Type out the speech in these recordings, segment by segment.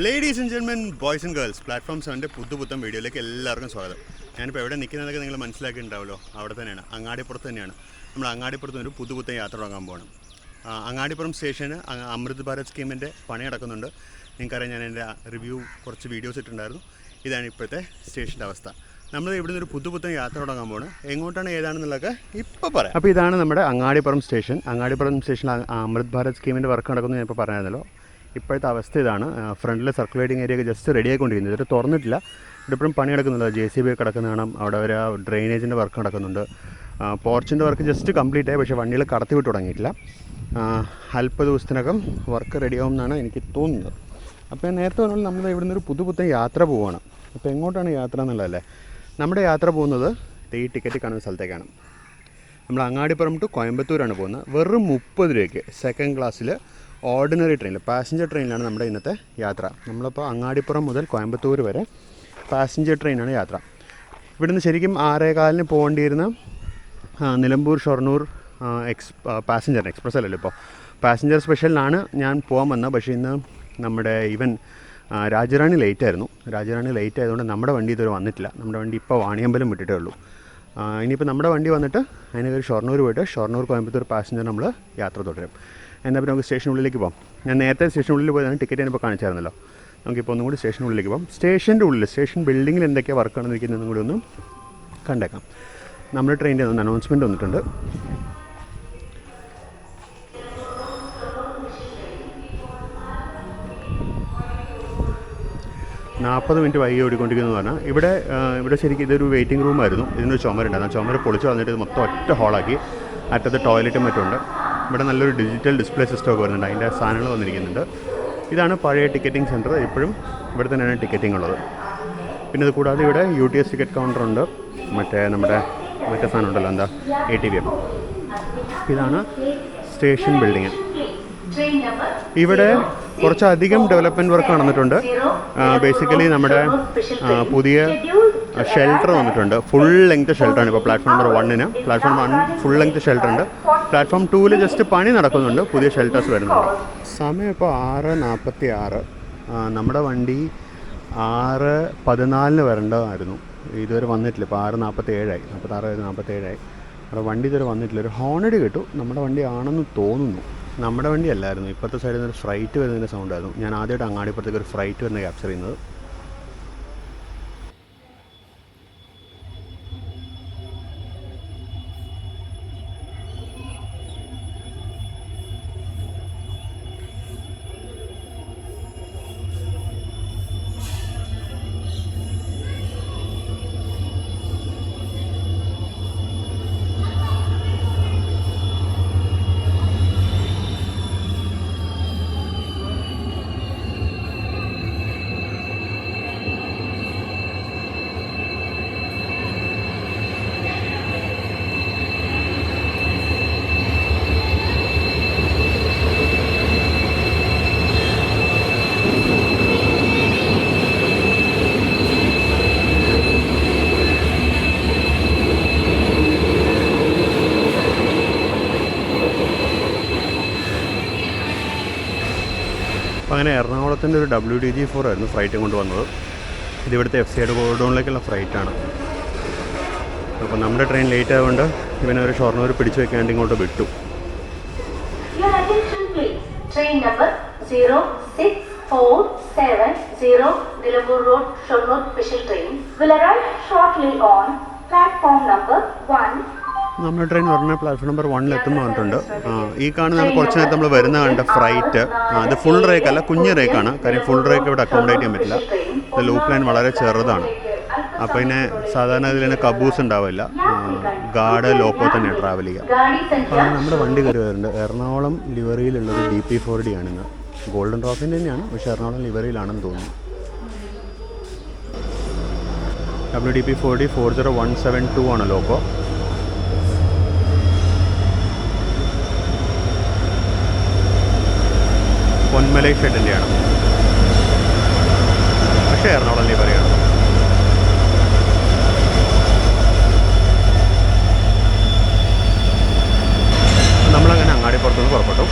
Ladies and gentlemen, boys and girls, platform 7 പുതുപുത്തൻ വീഡിയോയിലേക്ക് എല്ലാവർക്കും സ്വാഗതം. ഞാനിപ്പോൾ എവിടെ നിൽക്കുന്നതൊക്കെ നിങ്ങൾ മനസ്സിലാക്കിയിട്ടുണ്ടാവുമല്ലോ. അവിടെ തന്നെയാണ്, അങ്ങാടിപ്പുറത്ത് തന്നെയാണ്. നമ്മൾ അങ്ങാടിപ്പുറത്ത് ഒരു പുതുപുത്തൻ യാത്ര തുടങ്ങാൻ പോകണം. അങ്ങാടിപ്പുറം സ്റ്റേഷന് അമൃത് ഭാരത് സ്കീമിൻ്റെ പണി നടക്കുന്നുണ്ട്. നിങ്ങൾക്കറിയാം, ഞാൻ എൻ്റെ റിവ്യൂ കുറച്ച് വീഡിയോസ് ഇട്ടിട്ടുണ്ടായിരുന്നു. ഇതാണ് ഇപ്പോഴത്തെ സ്റ്റേഷൻ്റെ അവസ്ഥ. നമ്മൾ ഇവിടുന്ന് ഒരു പുതുപുത്തൻ യാത്ര തുടങ്ങാൻ പോകണം. എങ്ങോട്ടാണ് ഏതാണെന്നുള്ളതൊക്കെ ഇപ്പോൾ പറയാം. അപ്പോൾ ഇതാണ് നമ്മുടെ അങ്ങാടിപ്പുറം സ്റ്റേഷൻ. അങ്ങാടിപ്പുറം സ്റ്റേഷനിൽ അമൃത് ഭാരത് സ്കീമിൻ്റെ വർക്ക് നടക്കുന്നത് ഞാൻ ഇപ്പോൾ പറഞ്ഞായിരുന്നല്ലോ. ഇപ്പോഴത്തെ അവസ്ഥ ഇതാണ്. ഫ്രണ്ടിൽ സർക്കുലേറ്റിംഗ് ഏരിയ ഒക്കെ ജസ്റ്റ് റെഡി ആയിക്കൊണ്ടിരിക്കുന്നത്. ഇതൊരു തുറന്നിട്ടില്ല. ഇവിടെ ഇപ്പോഴും പണി നടക്കുന്നുണ്ട്. JCB കിടക്കുന്ന കാണാം. അവിടെ ഒരു ഡ്രെയിനേജിൻ്റെ വർക്ക് നടക്കുന്നുണ്ട്. പോർച്ചിൻ്റെ വർക്ക് ജസ്റ്റ് കംപ്ലീറ്റ് ആയി, പക്ഷേ വണ്ടികൾ കടത്തി വിട്ട് തുടങ്ങിയിട്ടില്ല. അല്പ ദിവസത്തിനകം വർക്ക് റെഡിയാവും എന്നാണ് എനിക്ക് തോന്നുന്നത്. അപ്പോൾ നേരത്തെ പറഞ്ഞാൽ നമ്മൾ ഇവിടുന്ന് ഒരു പുതുപുത്തൻ യാത്ര പോവുകയാണ്. അപ്പോൾ എങ്ങോട്ടാണ് യാത്ര എന്നുള്ളതല്ലേ? നമ്മുടെ യാത്ര പോകുന്നത് ഈ ടിക്കറ്റ് കാണുന്ന സ്ഥലത്തേക്കാണ്. നമ്മൾ അങ്ങാടിപ്പുറം ടു കോയമ്പത്തൂരാണ് പോകുന്നത്. വെറും 30 രൂപയ്ക്ക് സെക്കൻഡ് ക്ലാസ്സിൽ ഓർഡിനറി ട്രെയിനിൽ, പാസഞ്ചർ ട്രെയിനിലാണ് നമ്മുടെ ഇന്നത്തെ യാത്ര. നമ്മളിപ്പോൾ അങ്ങാടിപ്പുറം മുതൽ കോയമ്പത്തൂർ വരെ പാസഞ്ചർ ട്രെയിനാണ് യാത്ര. ഇവിടുന്ന് ശരിക്കും 6:15 പോകേണ്ടിയിരുന്ന നിലമ്പൂർ ഷൊർണൂർ പാസഞ്ചർ എക്സ്പ്രസ് അല്ലല്ലോ, ഇപ്പോൾ പാസഞ്ചർ സ്പെഷ്യലിനാണ് ഞാൻ പോകാൻ വന്നത്. പക്ഷേ ഇന്ന് നമ്മുടെ രാജറാണി ലേറ്റ് ആയിരുന്നു. രാജറാണി ലേറ്റ് ആയതുകൊണ്ട് നമ്മുടെ വണ്ടി ഇതുവരെ വന്നിട്ടില്ല. നമ്മുടെ വണ്ടി ഇപ്പോൾ വാണിയമ്പലം വിട്ടിട്ടേ ഉള്ളൂ. ഇനിയിപ്പോൾ നമ്മുടെ വണ്ടി വന്നിട്ട് അതിന് ഷൊർണൂർ പോയിട്ട് ഷൊർണൂർ കോയമ്പത്തൂർ പാസഞ്ചർ നമ്മൾ യാത്ര തുടരും. എന്നാൽ പിന്നെ നമുക്ക് സ്റ്റേഷനുള്ളിലേക്ക് പോകാം. ഞാൻ നേരത്തെ സ്റ്റേഷനുള്ളിൽ പോയതാണ്, ടിക്കറ്റ് ഞാനിപ്പോൾ കാണിച്ചായിരുന്നല്ലോ. നമുക്കിപ്പോൾ ഒന്നും കൂടി സ്റ്റേഷനുള്ളിലേക്ക് പോകാം. സ്റ്റേഷൻ്റെ ഉള്ളിൽ, സ്റ്റേഷൻ ബിൽഡിങ്ങിൽ എന്തൊക്കെയാണ് വർക്ക് നടന്നിരിക്കുന്നതെന്നും കൂടി ഒന്ന് കണ്ടേക്കാം. നമ്മുടെ ട്രെയിനിൻ്റെ ഒന്ന് അനൗൺസ്മെൻറ്റ് വന്നിട്ടുണ്ട്. $40 മിനിറ്റ് വൈകി ഓടിക്കൊണ്ടിരിക്കുന്നു പറഞ്ഞാൽ ഇവിടെ ശരിക്കും ഇതൊരു വെയിറ്റിംഗ് റൂമായിരുന്നു. ഇതിനൊരു ചുമരുണ്ടായിരുന്നു. ആ ചുമര് പൊളിച്ച് കളഞ്ഞിട്ട് ഇത് മൊത്തം ഒറ്റ ഹോളാക്കി. അറ്റത്ത് ടോയ്ലറ്റും മറ്റുണ്ട്. ഇവിടെ നല്ലൊരു ഡിജിറ്റൽ ഡിസ്പ്ലേ സിസ്റ്റമൊക്കെ വരുന്നുണ്ട്. അതിൻ്റെ സാധനങ്ങൾ വന്നിരിക്കുന്നുണ്ട്. ഇതാണ് പഴയ ടിക്കറ്റിംഗ് സെൻറ്റർ. ഇപ്പോഴും ഇവിടെ തന്നെയാണ് ടിക്കറ്റിംഗ് ഉള്ളത്. പിന്നെ ഇത് കൂടാതെ ഇവിടെ UTS ടിക്കറ്റ് കൗണ്ടറുണ്ട്. നമ്മുടെ സാധനം ഉണ്ടല്ലോ, എന്താ ATVM. ഇതാണ് സ്റ്റേഷൻ ബിൽഡിങ്. ഇവിടെ കുറച്ചധികം ഡെവലപ്മെൻറ്റ് വർക്ക് നടന്നിട്ടുണ്ട്. ബേസിക്കലി നമ്മുടെ പുതിയ ഷെൽട്ടർ വന്നിട്ടുണ്ട്. ഫുൾ ലെങ്ത് ഷെൽട്ടറാണ് ഇപ്പോൾ പ്ലാറ്റ്ഫോം നമ്പർ 1-ന്. പ്ലാറ്റ്ഫോം 1 ഫുൾ ലെങ്ത് ഷെൽട്ടർ ഉണ്ട്. പ്ലാറ്റ്ഫോം 2-ൽ ജസ്റ്റ് പണി നടക്കുന്നുണ്ട്. പുതിയ ഷെൽട്ടേഴ്സ് വരുന്നുണ്ട്. സമയം ഇപ്പോൾ 6:46. നമ്മുടെ വണ്ടി 6:14 വരേണ്ടതായിരുന്നു. ഇതുവരെ വന്നിട്ടില്ല. ഇപ്പോൾ 6:47 46 നമ്മുടെ വണ്ടി ഇതുവരെ വന്നിട്ടില്ല. ഒരു ഹോണടി കേട്ടു. നമ്മുടെ വണ്ടി ആണെന്ന് തോന്നുന്നു. നമ്മുടെ വണ്ടി അല്ലായിരുന്നു. ഇപ്പോഴത്തെ സൈഡിൽ നിന്ന് ഒരു ഫ്രൈറ്റ് വരുന്നതിൻ്റെ സൗണ്ടായിരുന്നു. ഞാൻ ആദ്യമായിട്ട് അങ്ങാടിപ്പുറത്തേക്ക് ഒരു ഫ്രൈറ്റ് വരുന്ന ക്യാപ്ചർ ചെയ്യുന്നത്. അങ്ങനെ എറണാകുളത്തിൻ്റെ ഒരു WDG4 ആയിരുന്നു ഫ്ലൈറ്റ് കൊണ്ടുവന്നത്. ഇതിവിടുത്തെ FCIയുടെ ഗോഡൗണിലേക്കുള്ള ഫ്ലൈറ്റാണ്. അപ്പോൾ നമ്മുടെ ട്രെയിൻ ലേറ്റ് ആയതുകൊണ്ട് ഇവനെ ഒരു ഷൊർണൂർ പിടിച്ചു വെക്കാണ്ട് ഇങ്ങോട്ട് വിട്ടു. Train number 0647 Nilambur road Shoranur special train will arrive shortly on platform number 1. നമ്മുടെ ട്രെയിൻ പറഞ്ഞാൽ പ്ലാറ്റ്ഫോം നമ്പർ 1-ൽ എത്തുമെന്ന് പറഞ്ഞിട്ടുണ്ട്. ഈ കാണുന്നതാണ് കുറച്ച് നേരത്തെ നമ്മൾ വരുന്ന കണ്ട ഫ്രൈറ്റ്. അത് ഫുൾ റേക്ക് അല്ല, കുഞ്ഞ് റേക്കാണ്. കാര്യം ഫുൾ റേക്ക് ഇവിടെ അക്കോമഡേറ്റ് ചെയ്യാൻ പറ്റില്ല. ഇത് ലൂപ്പ് ലൈൻ വളരെ ചെറുതാണ്. അപ്പോൾ ഇതിനെ സാധാരണ ഇതിൽ തന്നെ കബൂസ് ഉണ്ടാവില്ല. ഗാർഡ് ലോക്കോ തന്നെ ട്രാവൽ ചെയ്യുക. അപ്പോൾ നമ്മുടെ വണ്ടി കയറി വരുന്നുണ്ട്. എറണാകുളം ലിവറിയിലുള്ളത് DP4D ആണിന്ന്. ഗോൾഡൻ റോക്കിൻ്റെ തന്നെയാണ്, പക്ഷേ എറണാകുളം ലിവറിയിലാണെന്ന് തോന്നുന്നു. WDP4D 40172 ആണ് ലോക്കോ. പൊന്മലൈ ഷെഡിൻ്റെയാണ്, പക്ഷേ എറണാകുളം ലിവറിയാണ്. നമ്മളങ്ങനെ അങ്ങാടിപ്പുറത്തുനിന്ന് പുറപ്പെട്ടു.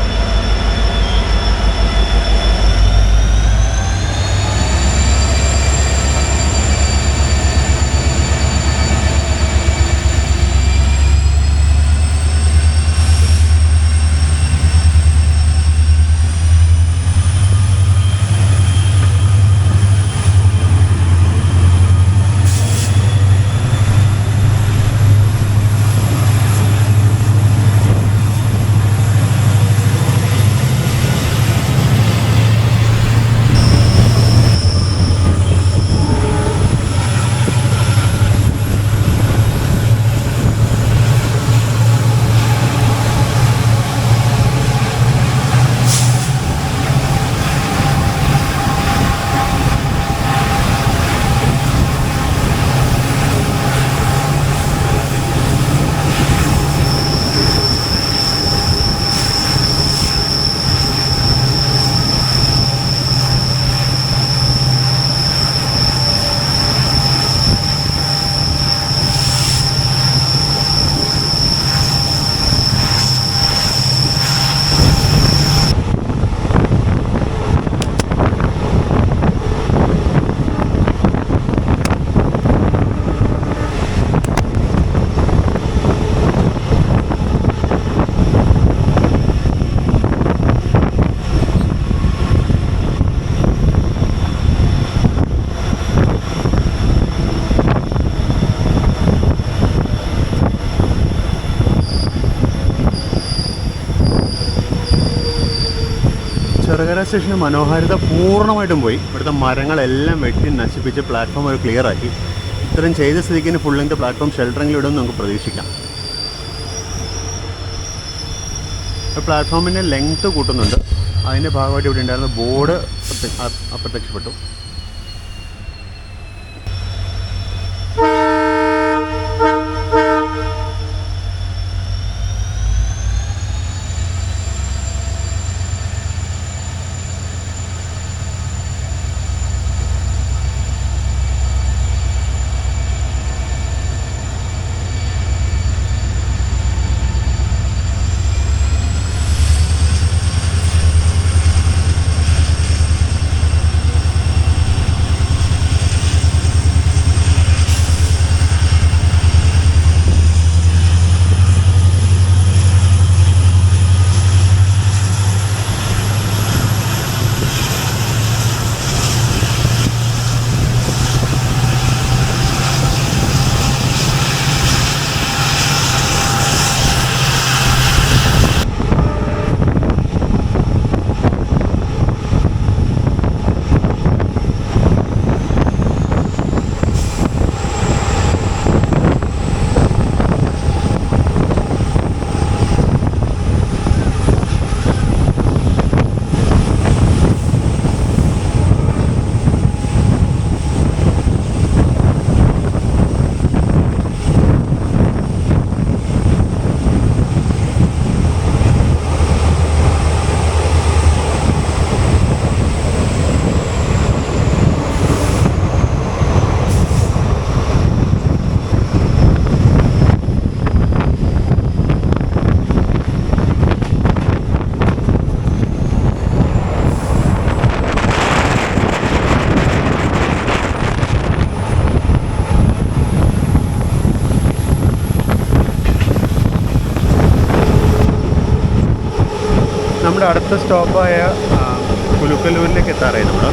ചെറുകര സ്റ്റേഷൻ്റെ മനോഹാരിത പൂർണ്ണമായിട്ടും പോയി. ഇവിടുത്തെ മരങ്ങളെല്ലാം വെട്ടി നശിപ്പിച്ച് പ്ലാറ്റ്ഫോം ഒരു ക്ലിയർ ആക്കി. ഇത്രയും ചെയ്ത സ്ഥിതിക്ക് ഫുൾ ലെങ്ത് പ്ലാറ്റ്ഫോം ഷെൽട്ടറെങ്കിലും ഇടുമെന്ന് നമുക്ക് പ്രതീക്ഷിക്കാം. പ്ലാറ്റ്ഫോമിൻ്റെ ലെങ്ത്ത് കൂട്ടുന്നുണ്ട്. അതിൻ്റെ ഭാഗമായിട്ട് ഇവിടെ ഉണ്ടായിരുന്ന ബോർഡ് അപ്രത്യക്ഷപ്പെട്ടു. നമ്മുടെ അടുത്ത സ്റ്റോപ്പായ കുലുക്കല്ലൂരിലേക്ക് എത്താറായി നമ്മൾ.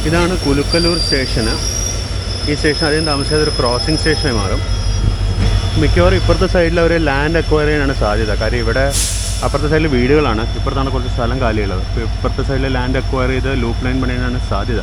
ഇതാണ് കുലുക്കല്ലൂർ സ്റ്റേഷന്. ഈ സ്റ്റേഷൻ അധികം താമസിയാതെ ഒരു ക്രോസിംഗ് സ്റ്റേഷനായി മാറും. മിക്കവാറും ഇപ്പുറത്തെ സൈഡിൽ അവർ ലാൻഡ് അക്വയർ ചെയ്യാനാണ് സാധ്യത. കാര്യം ഇവിടെ അപ്പുറത്തെ സൈഡിൽ വീടുകളാണ്, ഇപ്പുറത്താണ് കുറച്ച് സ്ഥലം കാലിയുള്ളത്. അപ്പോൾ ഇപ്പുറത്തെ സൈഡിൽ ലാൻഡ് അക്വയർ ചെയ്ത് ലൂപ്പ് ലൈൻ പണിയാനാണ് സാധ്യത.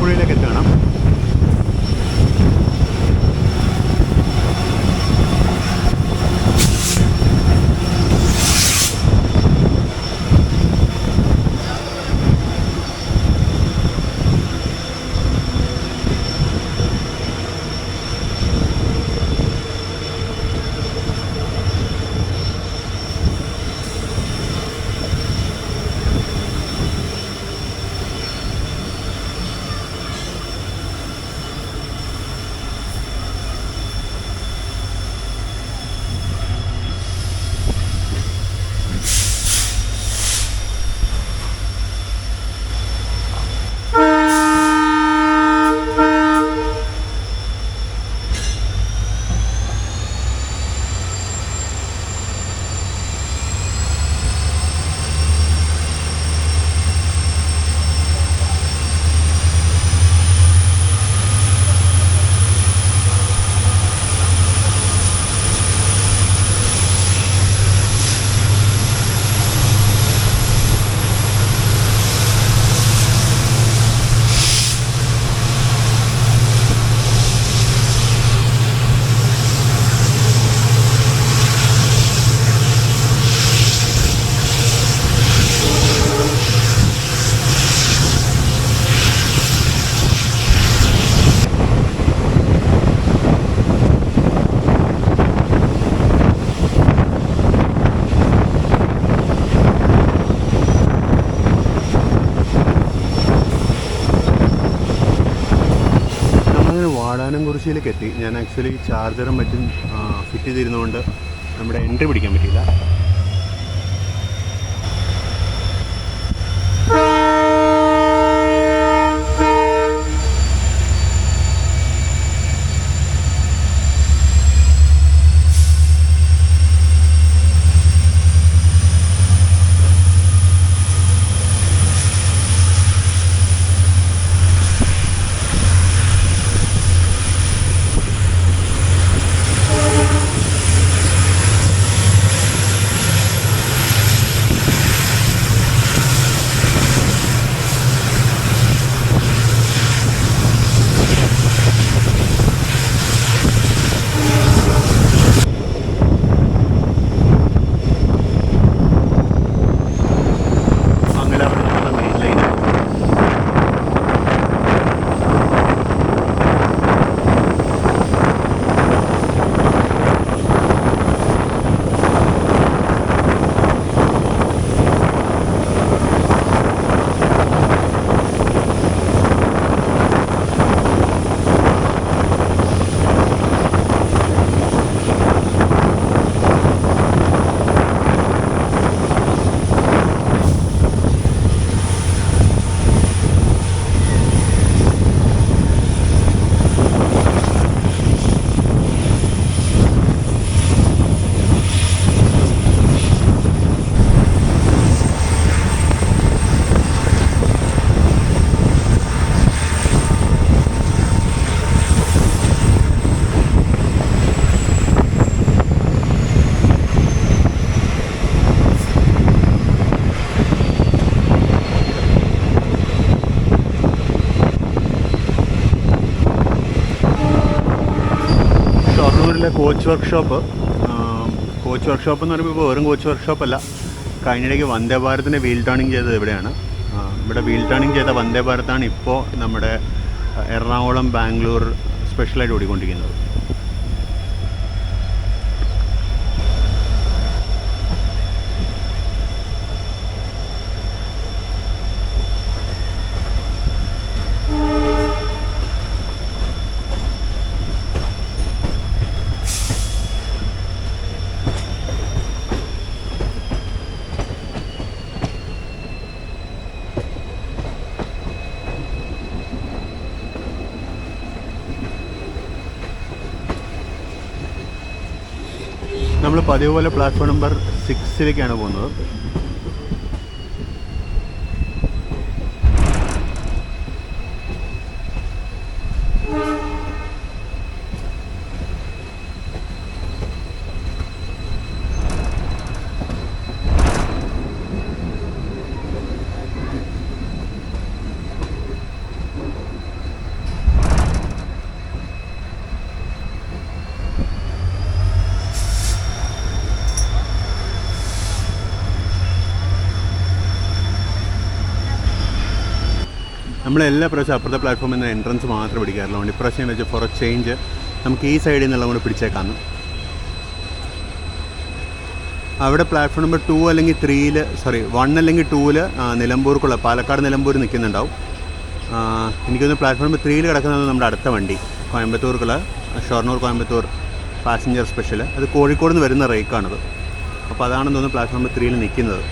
ആലപ്പുഴയിലേക്ക് എത്തണം. വാടാനംകുറിശ്ശിയിലേക്ക് എത്തി. ഞാൻ ആക്ച്വലി ചാർജറും മറ്റും ഫിറ്റ് ചെയ്തിരുന്നതുകൊണ്ട് നമ്മുടെ എൻട്രി പിടിക്കാൻ പറ്റിയില്ല. കോച്ച് വർക്ക്ഷോപ്പ് എന്ന് പറയുമ്പോൾ ഇപ്പോൾ വെറും കോച്ച് വർക്ക്ഷോപ്പല്ല. കഴിഞ്ഞിടയ്ക്ക് വന്ദേ ഭാരതിൻ്റെ വീൽ ടേണിംഗ് ചെയ്തത് ഇവിടെയാണ്. ഇവിടെ വീൽ ടേണിംഗ് ചെയ്ത വന്ദേ ഭാരതാണ് ഇപ്പോൾ നമ്മുടെ എറണാകുളം ബാംഗ്ലൂർ സ്പെഷ്യലായിട്ട് ഓടിക്കൊണ്ടിരിക്കുന്നത്. നമ്മൾ പതിവ് പോലെ പ്ലാറ്റ്ഫോം നമ്പർ 6 പോകുന്നത്. നമ്മളെല്ലാ പ്രാവശ്യം അപ്പുറത്തെ പ്ലാറ്റ്ഫോമിൽ നിന്ന് എൻട്രൻസ് മാത്രം പിടിക്കാറില്ല. അതുകൊണ്ട് ഇപ്രാവശ്യം വെച്ച് ഫോർ എ ചേഞ്ച് നമുക്ക് ഈ സൈഡിൽ നിന്നുള്ള കൂടെ പിടിച്ചേക്കാമെന്ന്. അവിടെ പ്ലാറ്റ്ഫോം നമ്പർ 2 അല്ലെങ്കിൽ 3-ൽ 1 അല്ലെങ്കിൽ 2-ൽ നിലമ്പൂർക്കുള്ള പാലക്കാട് നിലമ്പൂർ നിൽക്കുന്നുണ്ടാവും. എനിക്കൊന്ന് പ്ലാറ്റ്ഫോം നമ്പർ 3-ൽ കിടക്കുന്നത് നമ്മുടെ അടുത്ത വണ്ടി കോയമ്പത്തൂർക്കുള്ള ഷൊർണൂർ കോയമ്പത്തൂർ പാസഞ്ചർ സ്പെഷ്യൽ. അത് കോഴിക്കോട് നിന്ന് വരുന്ന റേക്കാണത്. അപ്പോൾ അതാണെന്ന് തോന്നുന്നു പ്ലാറ്റ്ഫോം നമ്പർ 3-ൽ നിൽക്കുന്നത്.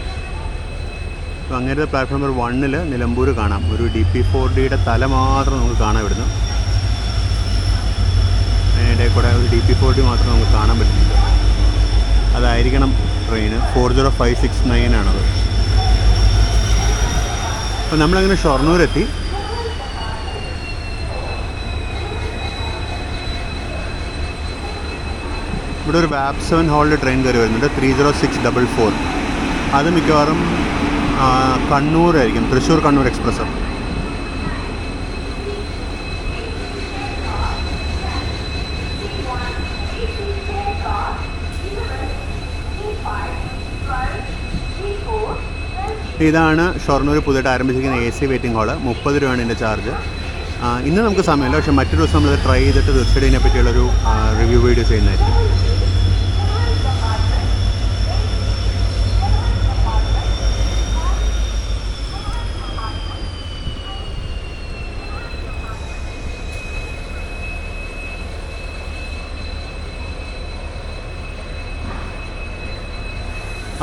അപ്പോൾ അങ്ങനത്തെ പ്ലാറ്റ്ഫോം നമ്പർ 1-ൽ നിലമ്പൂർ കാണാം. ഒരു DP4D തല മാത്രം നമുക്ക് കാണാൻ ഇവിടുന്ന്. അതിനിടയിൽ കൂടെ ഒരു DP4D മാത്രം നമുക്ക് കാണാൻ പറ്റുന്നുണ്ട്. അതായിരിക്കണം ട്രെയിന്. 40569 ആണത്. അപ്പോൾ നമ്മളങ്ങനെ ഷൊർണൂരെത്തി. ഇവിടെ ഒരു വാപ്പ് 7 ഹോളിൽ ട്രെയിൻ കയറി വരുന്നുണ്ട് 30644. അത് മിക്കവാറും കണ്ണൂരായിരിക്കും, തൃശ്ശൂർ കണ്ണൂർ എക്സ്പ്രസ്. ഇതാണ് ഷൊർണൂർ പുതിയതായിട്ട് ആരംഭിച്ചിരിക്കുന്ന AC വെയിറ്റിംഗ് ഹാള്. 30 രൂപയാണ് ഇതിൻ്റെ ചാർജ്. ഇന്ന് നമുക്ക് സമയമില്ല, പക്ഷേ മറ്റൊരു ദിവസം നമ്മളിത് ട്രൈ ചെയ്തിട്ട് തീർച്ചയായിട്ടും ഇതിനെ പറ്റിയുള്ളൊരു റിവ്യൂ വീഡിയോ ചെയ്യുന്നതായിരിക്കും.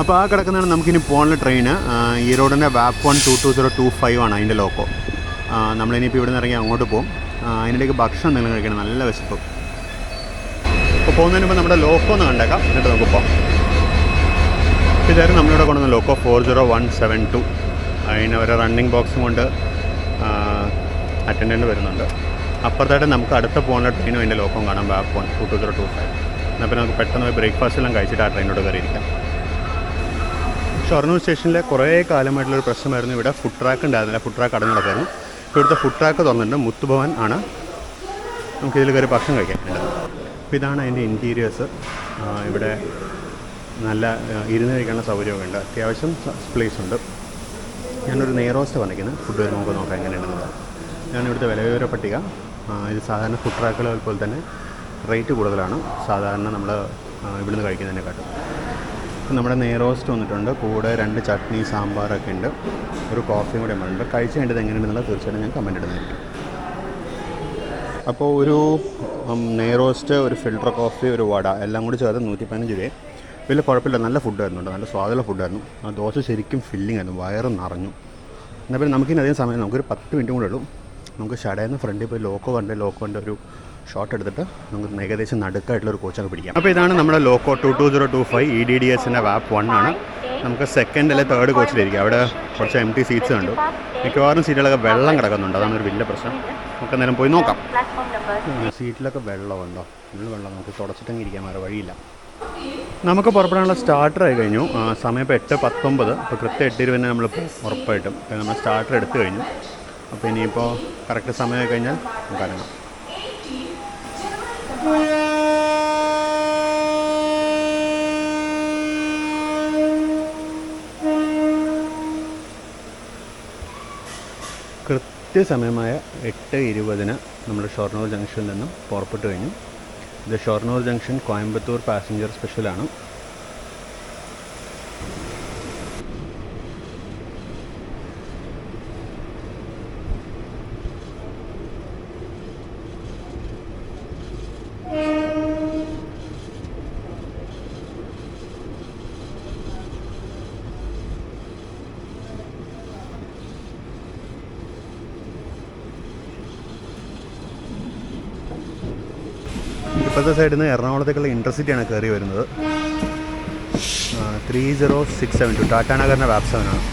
അപ്പോൾ ആ കിടക്കുന്നതാണ് നമുക്കിനി പോകാനുള്ള ട്രെയിന്. ഈറോഡിൻ്റെ വാപ്പ് 1 ആണ് അതിൻ്റെ ലോക്കോ. നമ്മളിനിയിപ്പോൾ ഇവിടെ നിന്ന് ഇറങ്ങി അങ്ങോട്ട് പോകും. അതിനിടയ്ക്ക് ഭക്ഷണം എന്തെങ്കിലും കഴിക്കണം, നല്ല വിശപ്പ്. അപ്പോൾ പോകുന്നതിന് മുമ്പ് നമ്മുടെ ലോക്കോ ഒന്ന് കണ്ടേക്കാം, എന്നിട്ട് നമുക്ക് പോകാം. ഇതായിരുന്നു നമ്മളിവിടെ കൊണ്ടുവന്ന ലോക്കോ 40172. അതിന് ഒരു റണ്ണിങ് ബോക്സും കൊണ്ട് അറ്റൻഡൻറ്റ് വരുന്നുണ്ട്. അപ്പുറത്തായിട്ട് നമുക്ക് അടുത്ത പോകുന്ന ട്രെയിനും അതിൻ്റെ ലോക്കോ കാണാം, വാപ്പ് 1 എന്നാൽ പിന്നെ നമുക്ക് പെട്ടെന്ന് പോയി ബ്രേക്ക്ഫാസ്റ്റ് എല്ലാം കഴിച്ചിട്ട് ആ ട്രെയിനോട് കയറിയിരിക്കാം. ഷൊർണൂർ സ്റ്റേഷനിലെ കുറേ കാലമായിട്ടുള്ളൊരു പ്രശ്നമായിരുന്നു, ഇവിടെ ഫുഡ് ട്രാക്ക് ഉണ്ടായിരുന്നില്ല. ഫുഡ് ട്രാക്ക് അടഞ്ഞു കിടക്കായിരുന്നു. ഇപ്പോൾ ഇവിടുത്തെ ഫുഡ് ട്രാക്ക് തുറന്നിട്ടുണ്ട്. മുത്തുഭവൻ ആണ് നമുക്കിതിൽ കയറി ഭക്ഷണം കഴിക്കാൻ വേണ്ടത്. അപ്പോൾ ഇതാണ് അതിൻ്റെ ഇൻറ്റീരിയേഴ്സ്. ഇവിടെ നല്ല ഇരുന്ന് കഴിക്കാനുള്ള സൗകര്യമൊക്കെ ഉണ്ട്. അത്യാവശ്യം പ്ലേസ് ഉണ്ട്. ഞാനൊരു നെയ്റോസ്റ്റ് വന്നിരിക്കുന്നത്. ഫുഡ് നമുക്ക് നോക്കാം എങ്ങനെയുണ്ടെന്നുള്ളത്. ഞാനിവിടുത്തെ വിലവിവര പട്ടിക. ഇത് സാധാരണ ഫുഡ് ട്രാക്കുകൾ പോലെ തന്നെ റേറ്റ് കൂടുതലാണ് സാധാരണ നമ്മൾ ഇവിടുന്ന് കഴിക്കുന്നതിനെക്കാട്ടും. നമ്മുടെ നെയ്റോസ്റ്റ് വന്നിട്ടുണ്ട്. കൂടെ 2 ചട്നി സാമ്പാറൊക്കെ ഉണ്ട്. ഒരു കോഫിയും കൂടെ ഉണ്ട്. കഴിച്ച് കഴിഞ്ഞിട്ട് എങ്ങനെയുണ്ടെന്നുള്ളത് തീർച്ചയായിട്ടും ഞാൻ കമൻറ്റ് ഇടുന്നതായിരിക്കും. അപ്പോൾ ഒരു നെയ്റോസ്റ്റ്, ഒരു ഫിൽട്ടർ കോഫി, ഒരു വട എല്ലാം കൂടി ചേർത്ത് 115 രൂപയും. വലിയ കുഴപ്പമില്ല, നല്ല ഫുഡായിരുന്നു കേട്ടോ, നല്ല സ്വാദുള്ള ഫുഡായിരുന്നു. ആ ദോശ ശരിക്കും ഫില്ലിംഗ് ആയിരുന്നു, വയറ് നിറഞ്ഞു. എന്നാൽ പിന്നെ നമുക്കിനധികം സമയം, നമുക്കൊരു 10 മിനിറ്റും കൂടെ ഉള്ളൂ. നമുക്ക് ഷടേന്ന് ഫ്രണ്ടിൽ പോയി ലോക്കോൻ്റെ ഒരു ഷോട്ട് എടുത്തിട്ട് നമുക്ക് ഏകദേശം നടുക്കായിട്ടുള്ളൊരു കോച്ചൊക്കെ പിടിക്കാം. അപ്പോൾ ഇതാണ് നമ്മുടെ ലോക്കോ 22025 EDDSൻ്റെ വാപ്പ് 1 ആണ്. നമുക്ക് സെക്കൻഡ് അല്ലെങ്കിൽ തേർഡ് കോച്ചിലിരിക്കും. അവിടെ കുറച്ച് empty സീറ്റ്സ് കണ്ടു. മിക്കവാറും സീറ്റുകളൊക്കെ വെള്ളം കിടക്കുന്നുണ്ട്, അതാണ് ഒരു വലിയ പ്രശ്നം. നമുക്ക് അന്നേരം പോയി നോക്കാം. സീറ്റിലൊക്കെ വെള്ളമുണ്ടോ? ഫുൾ വെള്ളം, നമുക്ക് തുടച്ചിട്ടെങ്കിൽ ഇരിക്കാൻ വേറെ വഴിയില്ല. നമുക്ക് പുറപ്പെടാനുള്ള സ്റ്റാർട്ടർ ആയി കഴിഞ്ഞു. സമയം ഇപ്പോൾ 8:19. അപ്പോൾ കൃത്യം 8:20 നമ്മൾ ഉറപ്പായിട്ടും നമ്മൾ സ്റ്റാർട്ടർ എടുത്തു കഴിഞ്ഞു. അപ്പോൾ ഇനിയിപ്പോൾ കറക്റ്റ് സമയമായി കഴിഞ്ഞാൽ നമുക്ക് അറിയാം. കൃത്യസമയമായ 8:20 നമ്മൾ ഷൊർണൂർ ജംഗ്ഷനിൽ നിന്നും പുറപ്പെട്ടു കഴിഞ്ഞു. ഇത് ഷൊർണൂർ ജംഗ്ഷൻ കോയമ്പത്തൂർ പാസഞ്ചർ സ്പെഷ്യലാണ്. ഇപ്പോഴത്തെ സൈഡിൽ നിന്ന് എറണാകുളത്തേക്കുള്ള ഇൻ്റർസിറ്റിയാണ് കയറി വരുന്നത്. 30672 ടാറ്റാനഗറിൻ്റെ വാപ്പ് 7 ആണ്.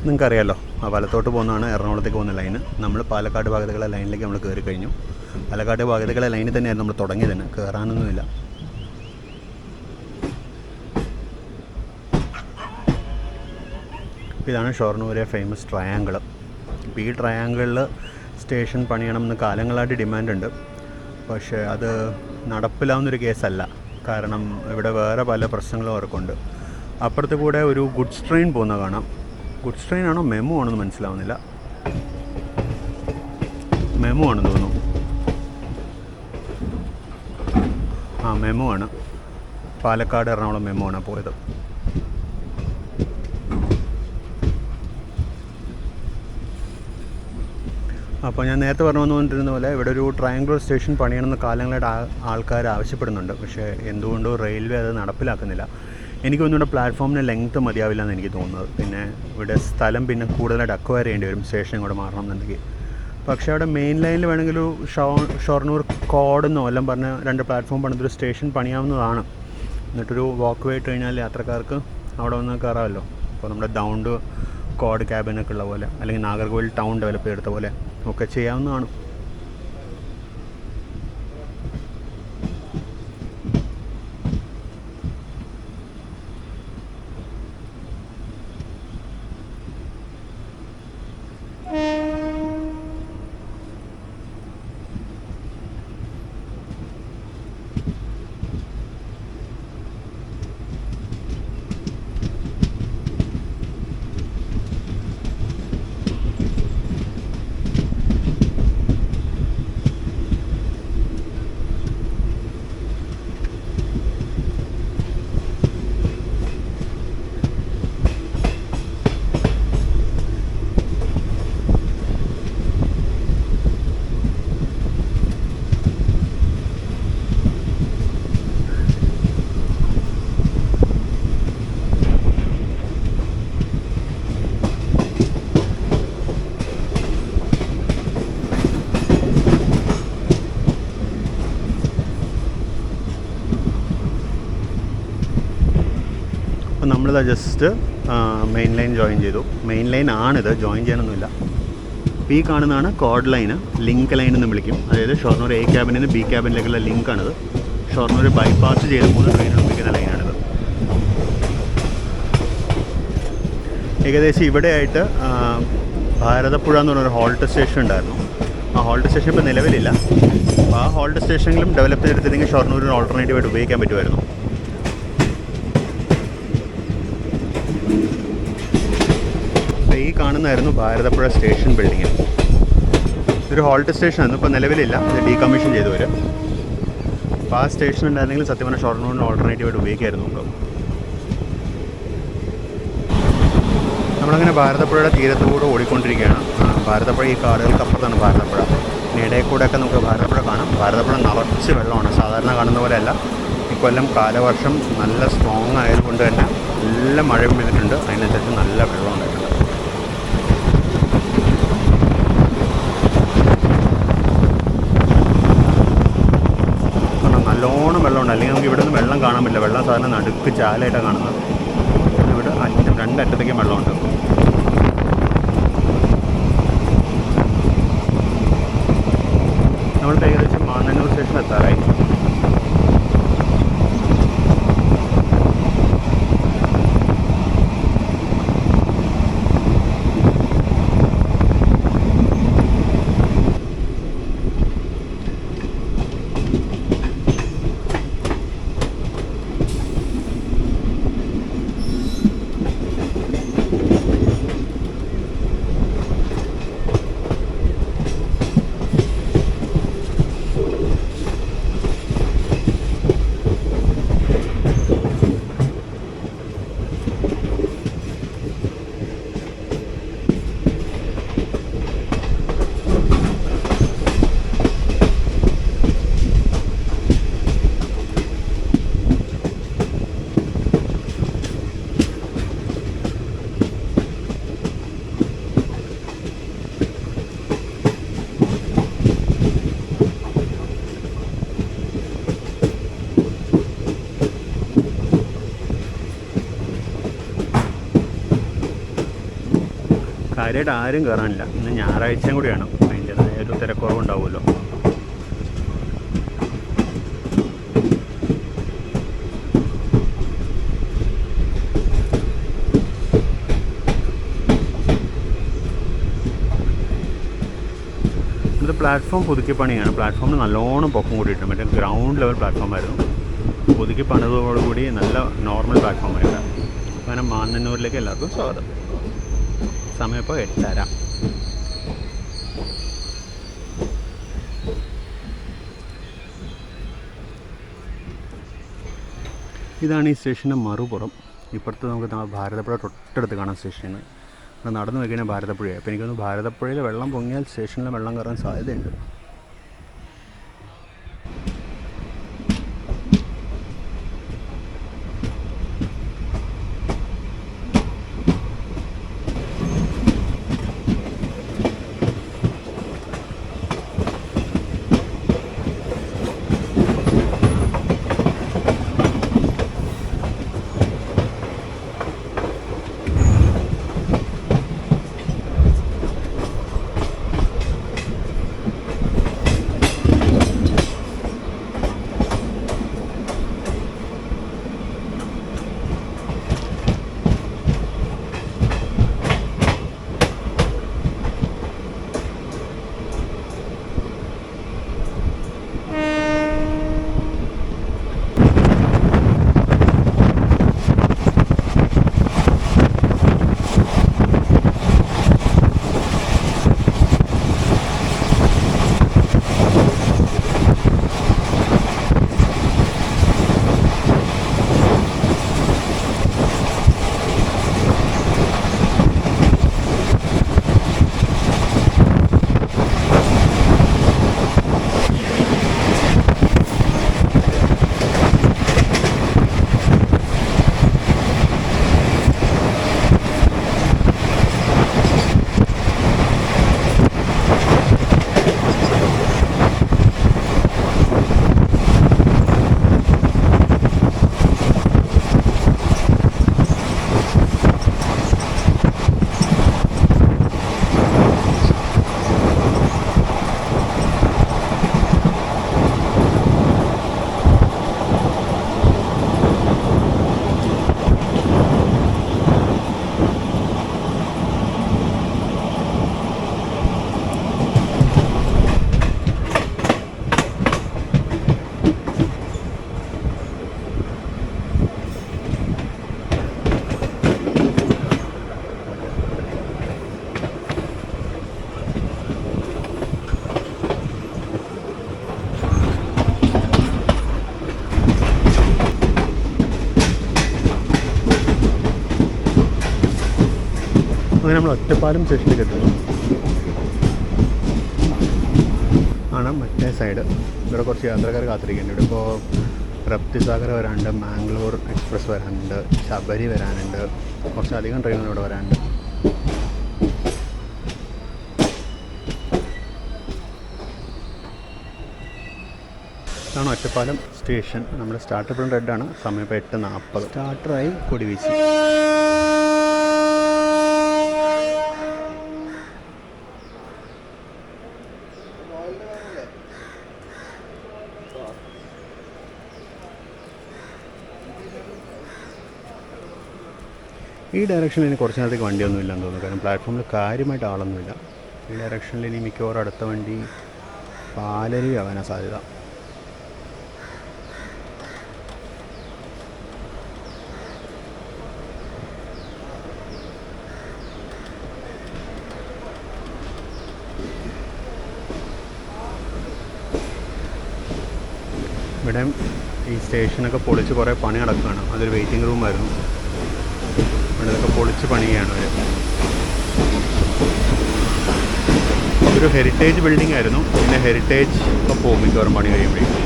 നിങ്ങൾക്കറിയാമല്ലോ, ആ വലത്തോട്ട് പോകുന്നതാണ് എറണാകുളത്തേക്ക് പോകുന്ന ലൈന്. നമ്മൾ പാലക്കാട് ഭാഗത്തുള്ള ലൈനിലേക്ക് നമ്മൾ കയറി കഴിഞ്ഞു. പാലക്കാട് ഭാഗത്തുള്ള ലൈനിൽ തന്നെയായിരുന്നു നമ്മൾ തുടങ്ങിയത് തന്നെ, കയറാനൊന്നുമില്ല. ഇതാണ് ഷൊർണൂരെ ഫേമസ് ട്രയാങ്കിൾ. ഇപ്പോൾ ഈ ട്രയാങ്കിളിൽ സ്റ്റേഷൻ പണിയണമെന്ന് കാലങ്ങളായിട്ട് ഡിമാൻഡുണ്ട്. പക്ഷേ അത് നടപ്പിലാവുന്നൊരു കേസല്ല. കാരണം ഇവിടെ വേറെ പല പ്രശ്നങ്ങളും അവർക്കുണ്ട്. അപ്പുറത്ത് കൂടെ ഒരു ഗുഡ്സ് ട്രെയിൻ പോകുന്ന കാണാം. ഗുഡ്സ് ട്രെയിൻ ആണോ മെമു ആണെന്ന് മനസ്സിലാവുന്നില്ല. മെമു ആണെന്ന് തോന്നുന്നു. ആ, മെമു ആണ്. പാലക്കാട് എറണാകുളം മെമു ആണ് പോയത്. അപ്പോൾ ഞാൻ നേരത്തെ പറഞ്ഞു വന്നുകൊണ്ടിരുന്ന പോലെ ഇവിടെ ഒരു ട്രയാങ്കുലർ സ്റ്റേഷൻ പണിയണമെന്ന് കാലങ്ങളായിട്ട് ആൾക്കാർ ആവശ്യപ്പെടുന്നുണ്ട്. പക്ഷേ എന്തുകൊണ്ടോ റെയിൽവേ അത് നടപ്പിലാക്കുന്നില്ല. എനിക്ക് തോന്നുന്നു പ്ലാറ്റ്ഫോമിന് ലെങ്ത്ത് മതിയാവില്ല എന്ന് എനിക്ക് തോന്നുന്നത്. പിന്നെ ഇവിടെ സ്ഥലം പിന്നെ കൂടുതലായിട്ട് അക്വയർ ചെയ്യേണ്ടി വരും സ്റ്റേഷൻ കൂടെ മാറണം എന്നുണ്ടെങ്കിൽ. പക്ഷേ അവിടെ മെയിൻ ലൈനിൽ വേണമെങ്കിൽ ഒരു ഷൊർണൂർ കോഡെന്നോ എല്ലാം പറഞ്ഞ് 2 പ്ലാറ്റ്ഫോം പണിതൊരു സ്റ്റേഷൻ പണിയാവുന്നതാണ്. എന്നിട്ടൊരു വാക്ക് വേ ഇട്ട് കഴിഞ്ഞാൽ യാത്രക്കാർക്ക് അവിടെ വന്ന് കയറാമല്ലോ. അപ്പോൾ നമ്മുടെ ദൗണ്ട് കോഡ് ക്യാബിനൊക്കെ ഉള്ള പോലെ, അല്ലെങ്കിൽ നാഗർകോവിൽ ടൗൺ ഡെവലപ്പ് ചെയ്തെടുത്ത പോലെ ഒക്കെ ചെയ്യാവുന്നതാണ്. അപ്പോൾ നമ്മളിതാ ജസ്റ്റ് മെയിൻ ലൈൻ ജോയിൻ ചെയ്തു. മെയിൻ ലൈൻ ആണിത്, ജോയിൻ ചെയ്യാനൊന്നുമില്ല. ഈ കാണുന്നതാണ് കോഡ് ലൈന്, ലിങ്ക് ലൈൻ എന്ന് വിളിക്കും. അതായത് ഷൊർണൂർ എ ക്യാബിനിൽ നിന്ന് ബി ക്യാബിനിലേക്കുള്ള ലിങ്കാണിത്. ഷൊർണൂർ ബൈപ്പാസ് ചെയ്ത് 3 ട്രെയിനുകൾ ഉപയോഗിക്കുന്ന ലൈനാണിത്. ഏകദേശം ഇവിടെയായിട്ട് ഭാരതപ്പുഴ എന്ന് പറഞ്ഞൊരു ഹോൾട്ട് സ്റ്റേഷൻ ഉണ്ടായിരുന്നു. ആ ഹോൾട്ട് സ്റ്റേഷൻ ഇപ്പോൾ നിലവിലില്ല. അപ്പോൾ ആ ഹോൾട്ട് സ്റ്റേഷനിലും ഡെവലപ്പ് ചെയ്തെടുത്തില്ലെങ്കിൽ ഷൊർണൂരിന് ഓൾട്ടർനേറ്റീവായിട്ട് ഉപയോഗിക്കാൻ പറ്റുമായിരുന്നു. ഈ കാണുന്നതായിരുന്നു ഭാരതപ്പുഴ സ്റ്റേഷൻ ബിൽഡിങ്. ഇതൊരു ഹോൾട്ട് സ്റ്റേഷനായിരുന്നു, ഇപ്പോൾ നിലവിലില്ല. അത് ഡീകമ്മീഷൻ ചെയ്തു വരും. അപ്പോൾ ആ സ്റ്റേഷൻ ഉണ്ടായിരുന്നെങ്കിൽ സത്യം പറഞ്ഞാൽ ഷൊർണൂരിന് ഓൾട്ടർനേറ്റീവായിട്ട് ഉപയോഗിക്കായിരുന്നു. നമ്മളങ്ങനെ ഭാരതപ്പുഴയുടെ തീരത്തുകൂടെ ഓടിക്കൊണ്ടിരിക്കുകയാണ്. ഭാരതപ്പുഴ ഈ കാടുകൾക്കപ്പുറത്താണ് ഭാരതപ്പുഴ. ഇടയിൽ കൂടെയൊക്കെ നമുക്ക് ഭാരതപ്പുഴ കാണാം. ഭാരതപ്പുഴ നിറച്ച് വെള്ളമാണ്, സാധാരണ കാണുന്ന പോലെയല്ല. ഇക്കൊല്ലം കാലവർഷം നല്ല സ്ട്രോങ് ആയതുകൊണ്ട് തന്നെ നല്ല മഴ പെയ്തിട്ടുണ്ട്. അതിനനുസരിച്ച് നല്ല വെള്ളം ഉണ്ടായിട്ടുണ്ട്. നല്ലോണം വെള്ളമുണ്ട്. അല്ലെങ്കിൽ നമുക്ക് ഇവിടെ നിന്ന് വെള്ളം കാണാൻ പറ്റില്ല. വെള്ളം സാധാരണ നടുക്ക് ചാലായിട്ടാണ് കാണുന്നത്. ഇവിടെ 2 അറ്റത്തേക്കും വെള്ളമുണ്ട്. നമ്മളിപ്പോൾ ഏകദേശം മാന്നന്നൂർ സ്റ്റേഷൻ എത്താറായി. കാര്യമായിട്ട് ആരും കയറാനില്ല. ഇന്ന് ഞായറാഴ്ചയും കൂടിയാണ്, അതിൻ്റെതായ ഒരു തിരക്കുറവുണ്ടാവുമല്ലോ. ഇത് പ്ലാറ്റ്ഫോം പുതുക്കി പണിയാണ്. പ്ലാറ്റ്ഫോമിന് നല്ലോണം പൊക്കം കൂടിയിട്ടുണ്ട്. മറ്റേ ഗ്രൗണ്ട് ലെവൽ പ്ലാറ്റ്ഫോമായിരുന്നു. പുതുക്കി പണിതോടുകൂടി നല്ല നോർമൽ പ്ലാറ്റ്ഫോമായിട്ട്. അങ്ങനെ മാന്നന്നൂരിലേക്ക് എല്ലാവർക്കും സ്വാഗതം. സമയം ഇപ്പോൾ 8:30. ഇതാണ് ഈ സ്റ്റേഷൻ്റെ മറുപുറം. ഇപ്പുറത്ത് നമുക്ക് ഭാരതപ്പുഴ തൊട്ടടുത്ത് കാണാം സ്റ്റേഷന്. നടന്നു വയ്ക്കുന്ന ഭാരതപ്പുഴയാണ്. അപ്പോൾ എനിക്കൊന്ന് ഭാരതപ്പുഴയിൽ വെള്ളം പൊങ്ങിയാൽ സ്റ്റേഷനിൽ വെള്ളം കയറാൻ സാധ്യതയുണ്ട്. അങ്ങനെ നമ്മൾ ഒറ്റപ്പാലം സ്റ്റേഷനിലേക്ക് എത്തുന്നു. ആണ് മറ്റേ സൈഡ്. ഇവിടെ കുറച്ച് യാത്രക്കാർ കാത്തിരിക്കുന്നുണ്ട്. ഇവിടെ ഇപ്പോൾ റപ്തിസാഗർ വരാനുണ്ട്, മാംഗ്ലൂർ എക്സ്പ്രസ് വരാനുണ്ട്, ശബരി വരാനുണ്ട്, കുറച്ചധികം ട്രെയിനുകൾ ഇവിടെ വരാനുണ്ട്. ഇതാണ് ഒറ്റപ്പാലം സ്റ്റേഷൻ. നമ്മുടെ സ്റ്റാർട്ടർ ഇപ്പോഴും റെഡാണ്. സമയം ഇപ്പോൾ 8:40. സ്റ്റാർട്ടറായി കൊടി വീശി. ഈ ഡയറക്ഷനിൽ ഇനി കുറച്ച് നേരത്തേക്ക് വണ്ടിയൊന്നും ഇല്ലെന്ന് തോന്നുന്നു. കാരണം പ്ലാറ്റ്ഫോമിൽ കാര്യമായിട്ട് ആളൊന്നുമില്ല. ഈ ഡയറക്ഷനിൽ ഇനി മിക്കവാറും അടുത്ത വണ്ടി പാലരി ആവാനാണ് സാധ്യത. ഇവിടെ ഈ സ്റ്റേഷനൊക്കെ പൊളിച്ച് കുറേ പണി നടക്കുകയാണ്. അതൊരു വെയിറ്റിംഗ് റൂമായിരുന്നു. ഇവിടെ ഇതൊക്കെ പൊളിച്ച് പണിയാണ് അവർ. ഒരു ഹെറിറ്റേജ് ബിൽഡിംഗ് ആയിരുന്നു. പിന്നെ ഹെറിറ്റേജ് ഒക്കെ പോകും മിക്കവാറും പണി കഴിയുമ്പോഴേക്കും.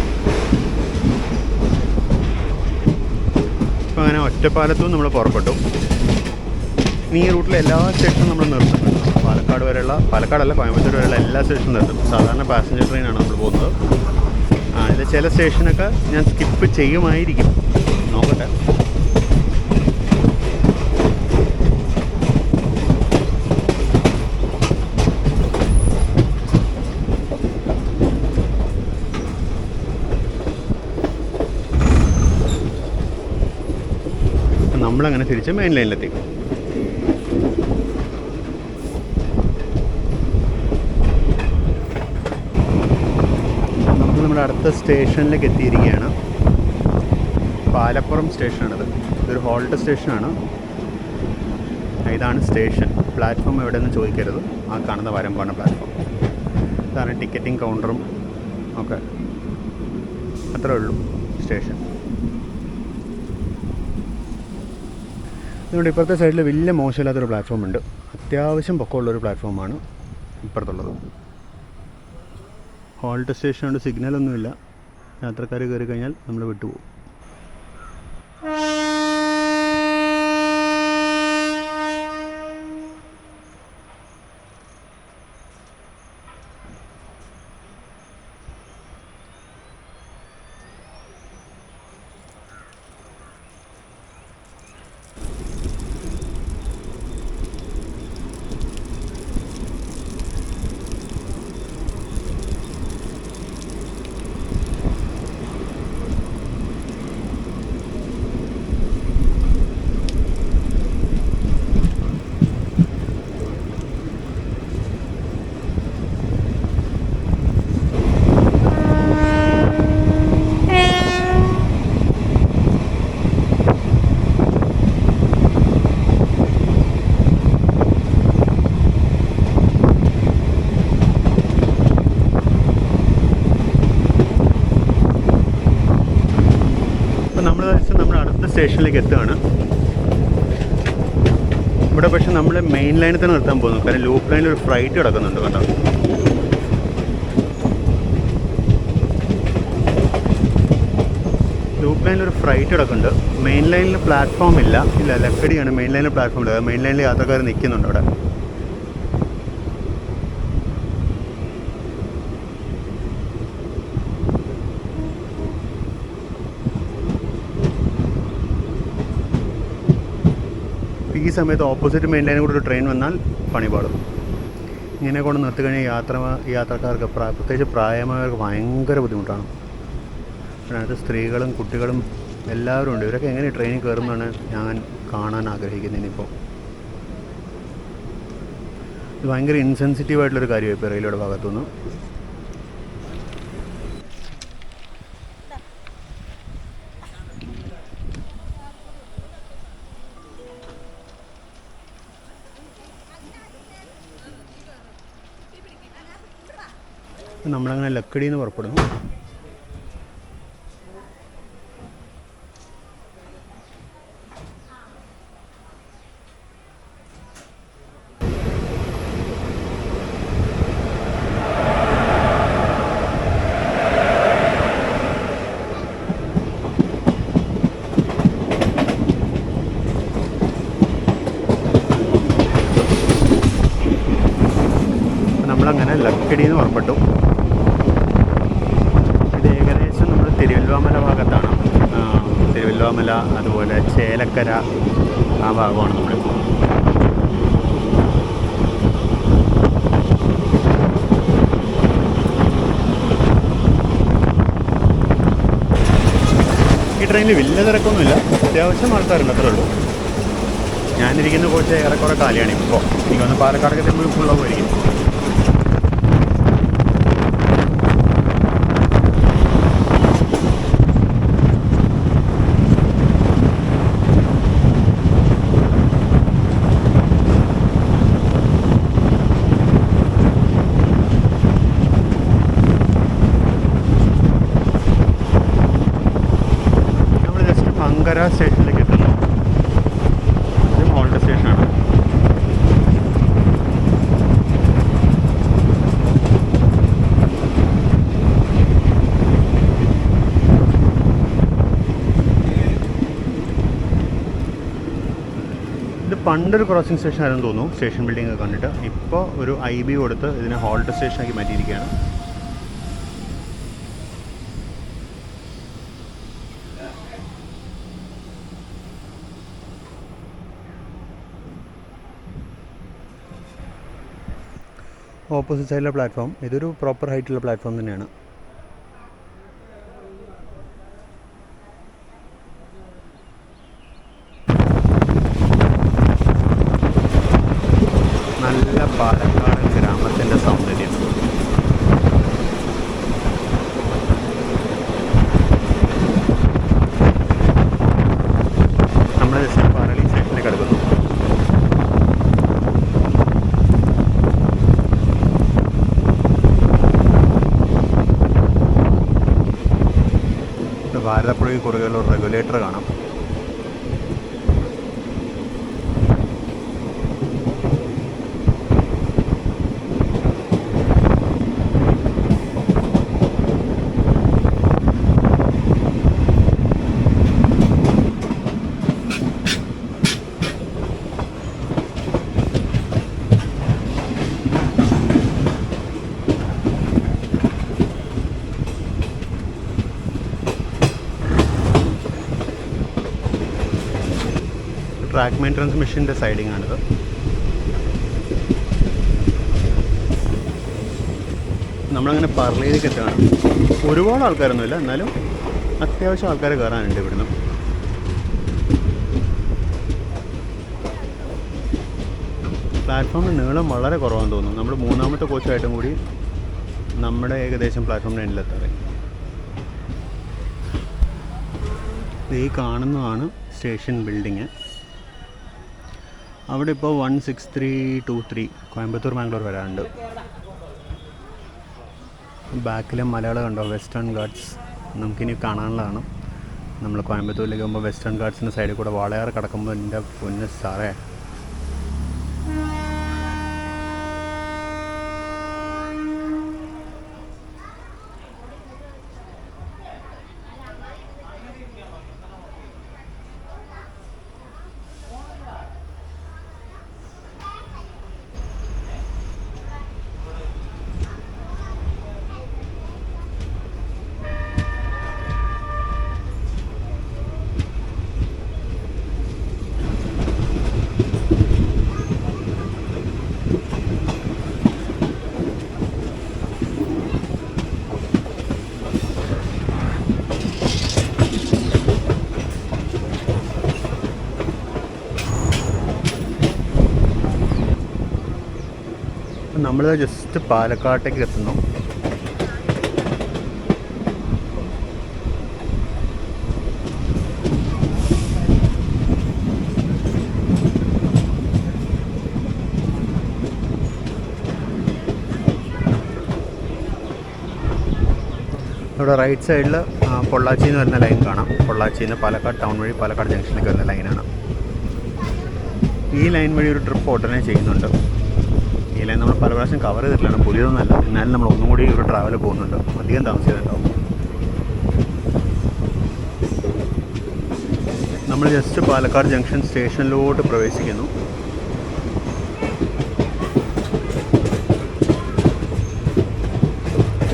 അപ്പോൾ അങ്ങനെ ഒറ്റപ്പാലത്തും നമ്മൾ പുറപ്പെട്ടു. ഈ റൂട്ടിലെ എല്ലാ സ്റ്റേഷനും നമ്മൾ നിർത്തുന്നുണ്ട്. പാലക്കാടല്ല കോയമ്പത്തൂർ വരെയുള്ള എല്ലാ സ്റ്റേഷനും നിർത്തും. സാധാരണ പാസഞ്ചർ ട്രെയിനാണ് നമ്മൾ പോകുന്നത്. അതിൽ ചില സ്റ്റേഷനൊക്കെ ഞാൻ സ്കിപ്പ് ചെയ്യുമായിരിക്കും, നോക്കട്ടെ. നമ്മളങ്ങനെ തിരിച്ച് മെയിൻ ലൈനിലെത്തി. നമ്മൾ നമ്മുടെ അടുത്ത സ്റ്റേഷനിലേക്ക് എത്തിയിരിക്കുകയാണ്. പാലപ്പുറം സ്റ്റേഷനാണിത്. ഇതൊരു ഹോൾട്ട് സ്റ്റേഷനാണ്. ഇതാണ് സ്റ്റേഷൻ. പ്ലാറ്റ്ഫോം എവിടെയെന്ന് ചോദിക്കരുത്. ആ കാണുന്ന വരമ്പാണ് പ്ലാറ്റ്ഫോം. ഇതാണ് ടിക്കറ്റിംഗ് കൗണ്ടറും ഒക്കെ. അത്രേ ഉള്ളൂ സ്റ്റേഷൻ. അതുകൊണ്ട് ഇപ്പുറത്തെ സൈഡിൽ വലിയ മോശമില്ലാത്തൊരു പ്ലാറ്റ്ഫോം ഉണ്ട്. അത്യാവശ്യം പൊക്കമുള്ളൊരു പ്ലാറ്റ്ഫോമാണ് ഇപ്പുറത്തുള്ളത്. ഹോൾട്ട് സ്റ്റേഷനുണ്ട്. സിഗ്നലൊന്നുമില്ല. യാത്രക്കാർ കയറി കഴിഞ്ഞാൽ നമ്മൾ വിട്ടുപോകും. നമ്മുടെ അടുത്ത സ്റ്റേഷനിലേക്ക് എത്തുകയാണ്. ഇവിടെ പക്ഷെ നമ്മൾ മെയിൻ ലൈനിൽ തന്നെ നിർത്താൻ പോകുന്നു. കാരണം ലൂപ്പ് ലൈനിൽ ഒരു ഫ്ലൈറ്റ് കിടക്കുന്നുണ്ട് കേട്ടോ. ലൂപ്പ് ലൈനിൽ ഒരു ഫ്ലൈറ്റ് കിടക്കുന്നുണ്ട്. മെയിൻ ലൈനിൽ പ്ലാറ്റ്ഫോം ഇല്ല. ലക്കടിയാണ് മെയിൻ ലൈനിൽ പ്ലാറ്റ്ഫോം ഇല്ല. മെയിൻ ലൈനിൽ യാത്രക്കാർ നിൽക്കുന്നുണ്ട് അവിടെ. ഈ സമയത്ത് ഓപ്പോസിറ്റ് മെയിൻ ലൈനിൽ കൂടെ ഒരു ട്രെയിൻ വന്നാൽ പണി പാടും. ഇങ്ങനെ കൊണ്ട് നിർത്തി കഴിഞ്ഞാൽ യാത്രക്കാർക്ക് പ്രത്യേകിച്ച് പ്രായമായവർക്ക് ഭയങ്കര ബുദ്ധിമുട്ടാണ്. അതിനകത്ത് സ്ത്രീകളും കുട്ടികളും എല്ലാവരും ഉണ്ട്. ഇവരൊക്കെ എങ്ങനെ ട്രെയിനിൽ കയറുമെന്നാണ് ഞാൻ കാണാൻ ആഗ്രഹിക്കുന്നത്. ഇനിയിപ്പോൾ ഇത് ഭയങ്കര ഇൻസെൻസിറ്റീവായിട്ടുള്ളൊരു കാര്യമായി ഇപ്പോൾ റെയിൽവേയുടെ ഭാഗത്തുനിന്ന്. നമ്മളങ്ങനെ ലക്കടിയിൽ നിന്ന് പുറപ്പെടുന്നു. നമ്മളങ്ങനെ ലക്കടിയിൽ നിന്ന് പുറപ്പെട്ടു. തിരുവല്ലോമല ഭാഗത്താണ്. തിരുവല്ലോമല, അതുപോലെ ചേലക്കര, ആ ഭാഗമാണ് നമ്മളിപ്പോൾ. ഈ ട്രെയിനിൽ വലിയ തിരക്കൊന്നുമില്ല. അത്യാവശ്യം ആൾക്കാരുണ്ട്, അത്രേ ഉള്ളൂ. ഞാനിരിക്കുന്ന കോച്ച് ഏറെക്കുറെ കാലിയാണ് ഇപ്പോൾ. എനിക്ക് വന്ന് പാലക്കാടൊക്കെ തിരുമ്പോൾ ഫുള്ളാകുമായിരിക്കും. മങ്കര സ്റ്റേഷനിലേക്ക് എത്തുന്നു. ഇത് ഹോൾട്ട് സ്റ്റേഷനാണ്. ഇത് പണ്ടൊരു ക്രോസിംഗ് സ്റ്റേഷൻ ആയിരുന്നു തോന്നുന്നു, സ്റ്റേഷൻ ബിൽഡിംഗ് ഒക്കെ കണ്ടിട്ട്. ഇപ്പോൾ ഒരു IB കൊടുത്ത് ഇതിനെ ഹോൾട്ട് സ്റ്റേഷനാക്കി മാറ്റിയിരിക്കുകയാണ്. ഓപ്പോസിറ്റ് സൈഡിലെ പ്ലാറ്റ്ഫോം ഇതൊരു പ്രോപ്പർ ഹൈറ്റുള്ള പ്ലാറ്റ്ഫോം തന്നെയാണ്. ഈ കുറുകെയുള്ള ഒരു റെഗുലേറ്റർ കാണാം. ട്രാക്ക് മെയിൻ്റനൻസ് മെഷീൻ്റെ സൈഡിങ് ആണിത്. നമ്മളങ്ങനെ പറളിയിലേക്ക് എത്തുകയാണ്. ഒരുപാട് ആൾക്കാരൊന്നുമില്ല, എന്നാലും അത്യാവശ്യം ആൾക്കാർ കയറാനുണ്ട് ഇവിടുന്ന്. പ്ലാറ്റ്ഫോമിൻ്റെ നീളം വളരെ കുറവാണെന്ന് തോന്നുന്നു. നമ്മൾ മൂന്നാമത്തെ കോച്ചായിട്ടും കൂടി നമ്മുടെ ഏകദേശം പ്ലാറ്റ്ഫോമിൻ്റെ എൻഡിലെത്താറ്. ഈ കാണുന്നതാണ് സ്റ്റേഷൻ ബിൽഡിങ്. അവിടെ ഇപ്പോൾ 16323 കോയമ്പത്തൂർ മാംഗ്ലൂർ വരാനുണ്ട്. ബാക്കിലെ മലയാളം കണ്ടോ, വെസ്റ്റേൺ ഗാർഡ്സ് നമുക്കിനി കാണാനുള്ളതാണ്. നമ്മൾ കോയമ്പത്തൂരിലേക്ക് പോകുമ്പോൾ വെസ്റ്റേൺ ഗാർഡ്സിൻ്റെ സൈഡിൽ കൂടെ വാളയാർ കിടക്കുമ്പോൾ എൻ്റെ പൊന്ന് സാറേ, നമ്മൾ ജസ്റ്റ് പാലക്കാട്ടേക്ക് എത്തുന്നു. ഇവിടെ റൈറ്റ് സൈഡിൽ പൊള്ളാച്ചിയിൽ നിന്ന് വരുന്ന ലൈൻ കാണാം. പൊള്ളാച്ചിയിൽ നിന്ന് പാലക്കാട് ടൗൺ വഴി പാലക്കാട് ജംഗ്ഷനിലേക്ക് വരുന്ന ലൈനാണ്. ഈ ലൈൻ വഴി ഒരു ട്രിപ്പ് ഉടനെ ചെയ്യുന്നുണ്ട്. ഈ ലൈൻ നമ്മൾ പല പ്രാവശ്യം കവർ ചെയ്തിട്ടില്ലാണ്, പുതിയതൊന്നുമല്ല. എന്നാലും നമ്മൾ ഒന്നും കൂടി ഒരു ട്രാവൽ പോകുന്നുണ്ട്. അധികം താമസിച്ചിട്ടുണ്ടാവും. നമ്മൾ ജസ്റ്റ് പാലക്കാട് ജംഗ്ഷൻ സ്റ്റേഷനിലോട്ട് പ്രവേശിക്കുന്നു.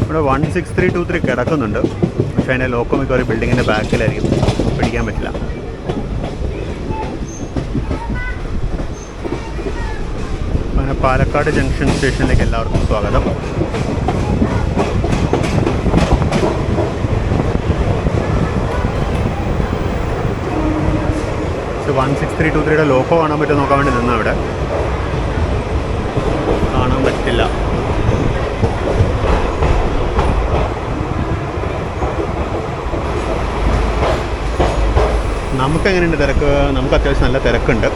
ഇവിടെ 16323 കിടക്കുന്നുണ്ട്. പക്ഷേ അതിൻ്റെ ലോക്കോ മിക്ക ഒരു ബിൽഡിങ്ങിൻ്റെ ബാക്കിലായിരിക്കും, പിടിക്കാൻ പറ്റില്ല. അങ്ങനെ പാലക്കാട് ജംഗ്ഷൻ സ്റ്റേഷനിലേക്ക് എല്ലാവർക്കും സ്വാഗതം. പക്ഷേ 16323 ലോക്കോ കാണാൻ പറ്റുമോ നോക്കാൻ വേണ്ടി നിന്നാ ഇവിടെ. കാണാൻ പറ്റില്ല. നമുക്കെങ്ങനെയുണ്ട് തിരക്ക്? നമുക്ക് അത്യാവശ്യം നല്ല തിരക്കുണ്ട്.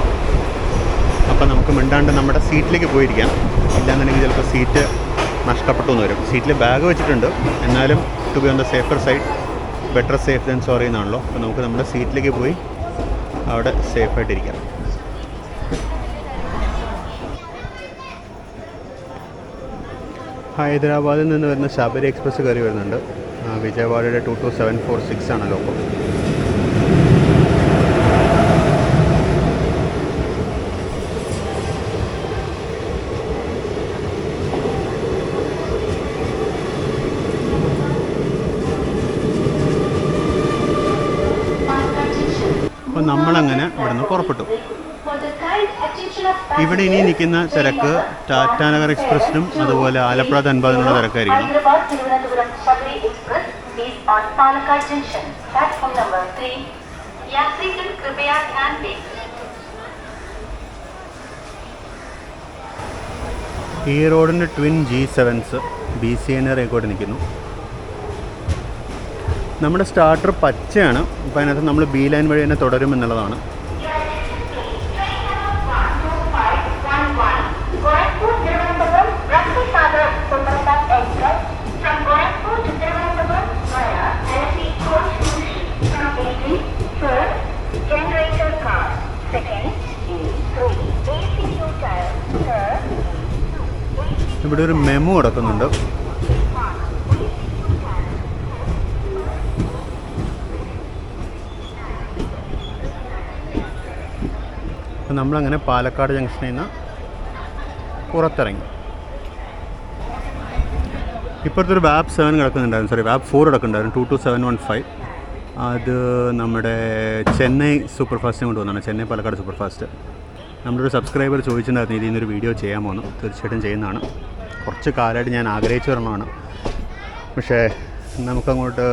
അപ്പം നമുക്ക് മിണ്ടാണ്ട് നമ്മുടെ സീറ്റിലേക്ക് പോയിരിക്കാം. ഇല്ലാന്നുണ്ടെങ്കിൽ ചിലപ്പോൾ സീറ്റ് നഷ്ടപ്പെട്ടു എന്ന് വരും. സീറ്റിൽ ബാഗ് വെച്ചിട്ടുണ്ട്, എന്നാലും to be on the safer side, better safe than sorry എന്നാണല്ലോ. അപ്പോൾ നമുക്ക് നമ്മുടെ സീറ്റിലേക്ക് പോയി അവിടെ സേഫായിട്ടിരിക്കാം. ഹൈദരാബാദിൽ നിന്ന് വരുന്ന ശബരി എക്സ്പ്രസ് കയറി വരുന്നുണ്ട്. വിജയവാഡയുടെ 22746 ആണ് ലോക്കോ. അപ്പോൾ നമ്മളങ്ങനെ ഇവിടെ നിന്ന് പുറപ്പെട്ടു. ഇവിടെ ഇനി നിൽക്കുന്ന തിരക്ക് ടാറ്റാനഗർ എക്സ്പ്രസിനും അതുപോലെ ആലപ്പുഴ ധൻബാദിനുള്ള തിരക്കായിരിക്കണം. ഈ റോഡിൻ്റെ ട്വിൻ G7s BCN റേക്കോട്ട് നിൽക്കുന്നു. നമ്മുടെ സ്റ്റാർട്ടർ പച്ചയാണ്. അപ്പോൾ അതിനകത്ത് നമ്മൾ ബി ലൈൻ വഴി തന്നെ തുടരും എന്നുള്ളതാണ്. ഇവിടെ ഒരു മെമു കിടക്കുന്നുണ്ട്. അപ്പം നമ്മളങ്ങനെ പാലക്കാട് ജംഗ്ഷനിൽ നിന്ന് പുറത്തിറങ്ങി. ഇപ്പോഴത്തെ ഒരു വാപ്പ് 7 കിടക്കുന്നുണ്ടായിരുന്നു, സോറി വാപ്പ് 4 കിടക്കുന്നുണ്ടായിരുന്നു, 22715. അത് നമ്മുടെ ചെന്നൈ സൂപ്പർ ഫാസ്റ്റിനെ കൊണ്ട് വന്നതാണ്, ചെന്നൈ പാലക്കാട് സൂപ്പർ ഫാസ്റ്റ്. നമ്മുടെ ഒരു സബ്സ്ക്രൈബർ ചോദിച്ചിട്ടുണ്ടായിരുന്നു ഇതിൽ നിന്നൊരു വീഡിയോ ചെയ്യാമോ എന്ന്. തീർച്ചയായിട്ടും ചെയ്യുന്നതാണ്. കുറച്ച് കാലമായിട്ട് ഞാൻ ആഗ്രഹിച്ചു വരണമാണ്, പക്ഷേ നമുക്കങ്ങോട്ട്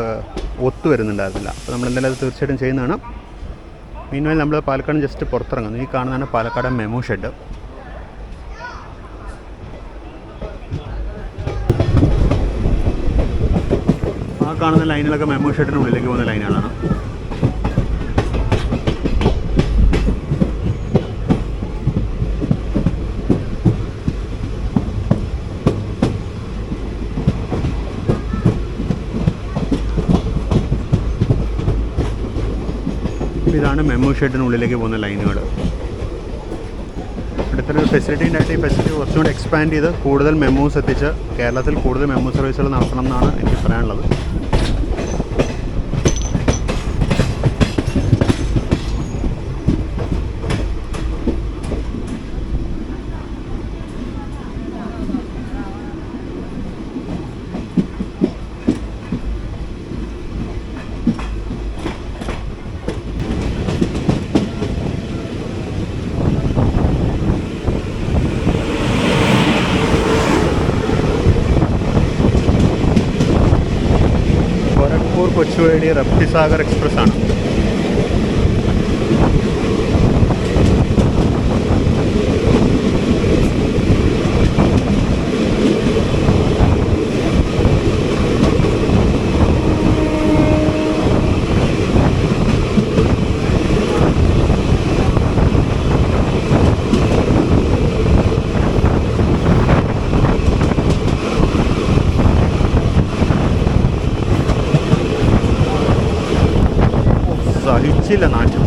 ഒത്തു വരുന്നുണ്ടായിരുന്നില്ല. അപ്പോൾ നമ്മളെന്തായാലും അത് തീർച്ചയായിട്ടും ചെയ്യുന്നതാണ്. മീൻവൈൽ നമ്മൾ പാലക്കാട് ജസ്റ്റ് പുറത്തിറങ്ങുന്നു. ഈ കാണുന്നതാണ് പാലക്കാട് മെമു ഷെഡ്. ആ കാണുന്ന ലൈനിലൊക്കെ മെമു ഷെഡിന് ഉള്ളിലേക്ക് പോകുന്ന ലൈനുകളാണ്. ഇതാണ് മെമു ഷെഡിനുള്ളിലേക്ക് പോകുന്ന ലൈനുകൾ. ഇവിടുത്തെ ഒരു ഫെസിലിറ്റി ഉണ്ടായിട്ട് ഈ ഫെസിലിറ്റി കുറച്ചുകൂടി എക്സ്പാൻഡ് ചെയ്ത് കൂടുതൽ മെമൂസ് എത്തിച്ച് കേരളത്തിൽ കൂടുതൽ മെമു സർവീസുകൾ നടത്തണം എന്നാണ് എനിക്ക് പറയാനുള്ളത്. കൊച്ചുവേളി റപ്തിസാഗർ എക്സ്പ്രസ് ആണ്. സഹിച്ചില്ല നാട്ടിൽ.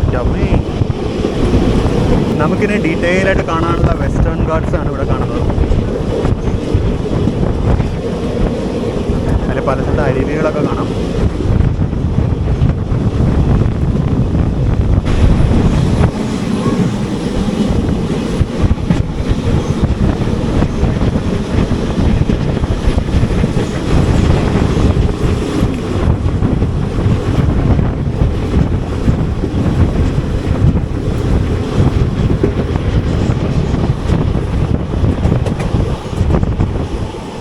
നമുക്കിനി ഡീറ്റെയിൽ ആയിട്ട് കാണാനുള്ള വെസ്റ്റേൺ ഗാർഡ്സ് ആണ് ഇവിടെ കാണുന്നത്. അതിൽ പല സ്ഥലത്ത് അരുവികളൊക്കെ കാണാം.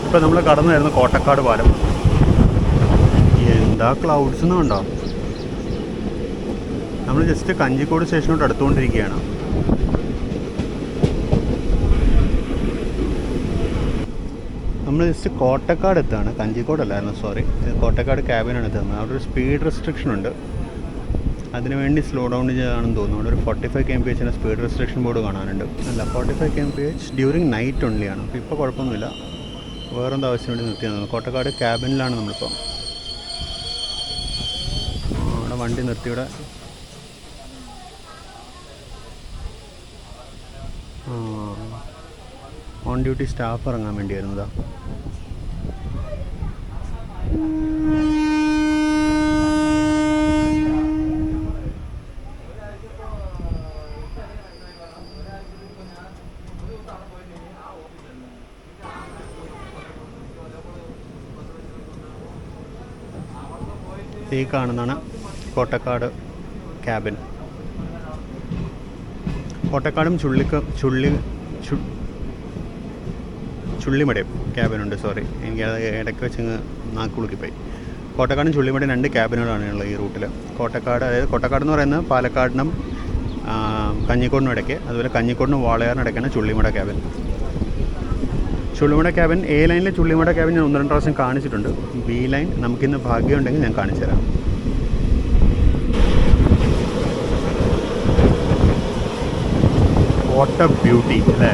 ഇപ്പം നമ്മൾ കടന്നായിരുന്നു കോട്ടക്കാട് പാലം. എന്താ ക്ലൗഡ്സ് എന്ന് കണ്ടോ? നമ്മൾ ജസ്റ്റ് കഞ്ചിക്കോട് സ്റ്റേഷനോട് അടുത്തുകൊണ്ടിരിക്കുകയാണ്. നമ്മൾ ജസ്റ്റ് കോട്ടക്കാട് എത്താണ്, കഞ്ചിക്കോടല്ലായിരുന്നു, സോറി, കോട്ടക്കാട് ക്യാബിനാണ് എത്തുന്നത്. അവിടെ ഒരു സ്പീഡ് റെസ്ട്രിക്ഷൻ ഉണ്ട്, അതിനുവേണ്ടി സ്ലോ ഡൗൺ ചെയ്താണെന്ന് തോന്നുന്നു. അവിടെ ഒരു 45 kmph സ്പീഡ് റെസ്ട്രിക്ഷൻ ബോർഡ് കാണാനുണ്ട്. അല്ല, 45 kmph ഡ്യൂറിങ് നൈറ്റ് ഓൺലിയാണ്. അപ്പോൾ ഇപ്പോൾ കുഴപ്പമൊന്നുമില്ല. വേറെന്താ ആവശ്യം വേണ്ടി നിർത്തിയാണ്. കോട്ടക്കാട് ക്യാബിനിലാണ് നമ്മളിപ്പോൾ. അവിടെ വണ്ടി നിർത്തിയുടെ ഓൺ ഡ്യൂട്ടി സ്റ്റാഫ് ഇറങ്ങാൻ വേണ്ടിയായിരുന്നതാ. ഈ കാണുന്നതാണ് കോട്ടക്കാട് ക്യാബിൻ. കോട്ടക്കാടും ചുള്ളിമടയും ക്യാബിനുണ്ട്. സോറി, എനിക്കത് ഇടയ്ക്ക് വെച്ച് നാക്കുളുക്കിപ്പോയി. കോട്ടക്കാടും ചുള്ളിമടയും 2 ക്യാബിനുകളാണ് ഉള്ളത് ഈ റൂട്ടിൽ. കോട്ടക്കാട്, അതായത് കോട്ടക്കാട് എന്ന് പറയുന്നത് പാലക്കാടിനും കഞ്ഞിക്കോടിനും ഇടയ്ക്ക്, അതുപോലെ കഞ്ഞിക്കോടിനും വാളയാറിനും ഇടയ്ക്കാണ് Chullimada cabin. Chullimada cabin, A ലൈനിലെ ചുള്ളിമട ക്യാബിൻ ഞാൻ 1-2 പ്രാവശ്യം കാണിച്ചിട്ടുണ്ട്. ബി ലൈൻ നമുക്കിന്ന് ഭാഗ്യമുണ്ടെങ്കിൽ ഞാൻ കാണിച്ചു തരാം. വാട്ട് എ ബ്യൂട്ടി അല്ലേ?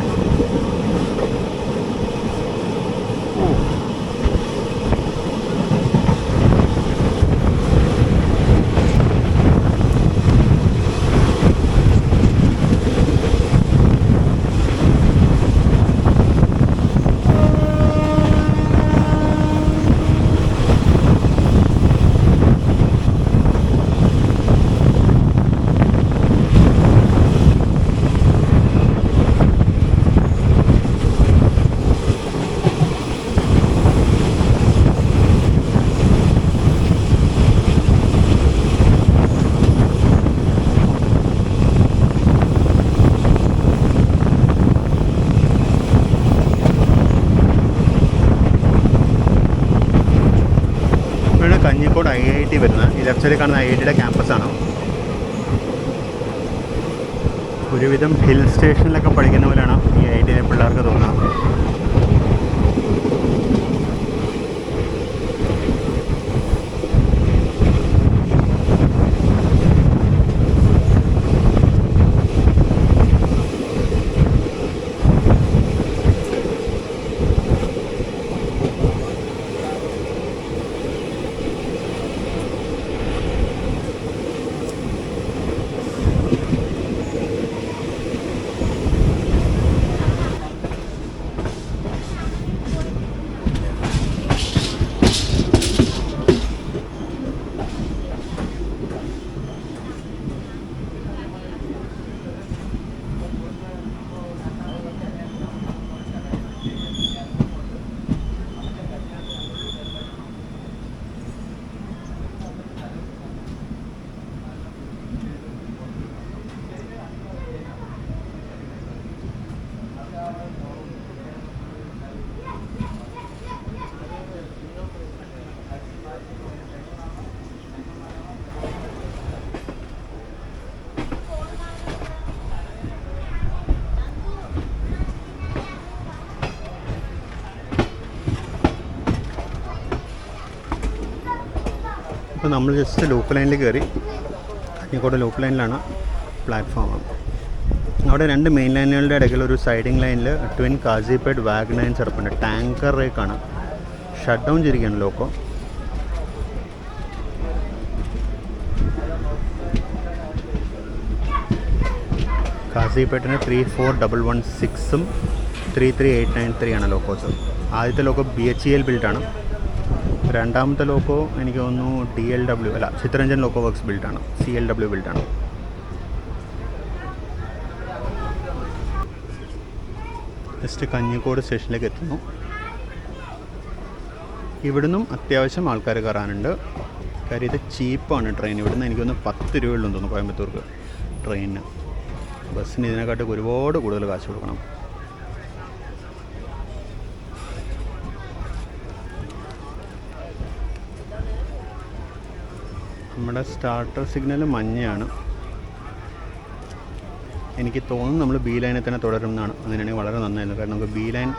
ലെഫ്റ്റ് സൈഡിൽ കാണുന്ന IIT ക്യാമ്പസാണ്. ഒരുവിധം ഹിൽ സ്റ്റേഷനിലൊക്കെ പഠിക്കുന്ന പോലെയാണ് ഈ IIT പിള്ളേർക്ക് തോന്നുന്നത്. അപ്പോൾ നമ്മൾ ജസ്റ്റ് ലൂപ്പ് ലൈനിൽ കയറി. കഞ്ഞിക്കോട് ലൂപ്പ് ലൈനിലാണ് പ്ലാറ്റ്ഫോം. അവിടെ 2 മെയിൻ ലൈനുകളുടെ ഇടയ്ക്കുള്ള ഒരു സൈഡിങ് ലൈനിൽ ട്വിൻ കാസിപ്പേട്ട് വാഗണൈൻ ചെറുപ്പുണ്ട്. ടാങ്കർ റേക്കാണ്. ഷട്ട് ഡൗൺ ചെയ്തിരിക്കുകയാണ് ലോക്കോ. കാസിപ്പേട്ടിന് 34116ഉം 33893 ആണ് ലോക്കോസ്. ആദ്യത്തെ ലോക്കോ BHEL ബിൽഡാണ്. രണ്ടാമത്തെ ലോക്കോ എനിക്ക് തോന്നുന്നു DLW അല്ല ചിത്രരഞ്ജൻ ലോക്കോ വർക്ക്സ് ബിൽഡാണ്. CLW ബിൽഡാണ്. ജസ്റ്റ് കഞ്ഞിക്കോട് സ്റ്റേഷനിലേക്ക് എത്തുന്നു. ഇവിടുന്നും അത്യാവശ്യം ആൾക്കാർ കയറാനുണ്ട്. കാര്യം ഇത് ചീപ്പാണ് ട്രെയിൻ. ഇവിടുന്ന് എനിക്കൊന്ന് 10 രൂപയുള്ളൂ തോന്നുന്നു കോയമ്പത്തൂർക്ക് ട്രെയിനിന്. ബസ്സിന് ഇതിനെക്കാട്ടും ഒരുപാട് കൂടുതൽ കാശ് കൊടുക്കണം. നമ്മുടെ സ്റ്റാർട്ടർ സിഗ്നൽ മഞ്ഞയാണ്. എനിക്ക് തോന്നുന്നു നമ്മൾ B ലൈനിൽ തന്നെ തുടരും എന്നാണ്. അങ്ങനെയാണെങ്കിൽ വളരെ നന്നായിരുന്നു. കാരണം നമുക്ക് B ലൈൻ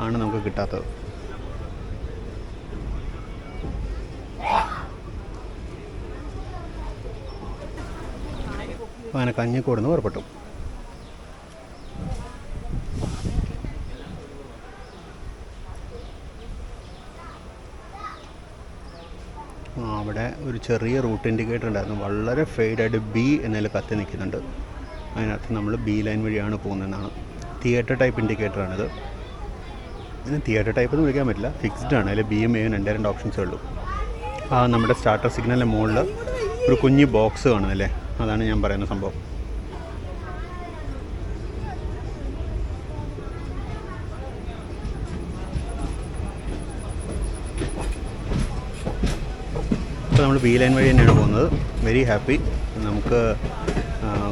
ആണ് നമുക്ക് കിട്ടാത്തത്. അപ്പോൾ അങ്ങനെ കഞ്ഞിക്കോട് നിന്ന് പുറപ്പെട്ടു. അവിടെ ഒരു ചെറിയ റൂട്ട് ഇൻഡിക്കേറ്റർ ഉണ്ടായിരുന്നു. വളരെ ഫെയ്ഡായിട്ട് B എന്നതിൽ കത്തി നിൽക്കുന്നുണ്ട്. അതിനകത്ത് നമ്മൾ B ലൈൻ വഴിയാണ് പോകുന്നതെന്നാണ്. Theatre type ഇൻഡിക്കേറ്ററാണിത്. ഇതിന് തിയേറ്റർ ടൈപ്പ് എന്ന് വിളിക്കാൻ പറ്റില്ല, ഫിക്സ്ഡ് ആണ്. അതിൽ Bയും Aയും 2 ഓപ്ഷൻസേ ഉള്ളൂ. നമ്മുടെ സ്റ്റാർട്ടർ സിഗ്നലിൻ്റെ മുകളിൽ ഒരു കുഞ്ഞ് ബോക്സ് കാണുന്നില്ലേ, അതാണ് ഞാൻ പറയുന്ന സംഭവം. ഇപ്പോൾ നമ്മൾ B ലൈൻ വഴി തന്നെയാണ് പോകുന്നത്. Very happy. നമുക്ക്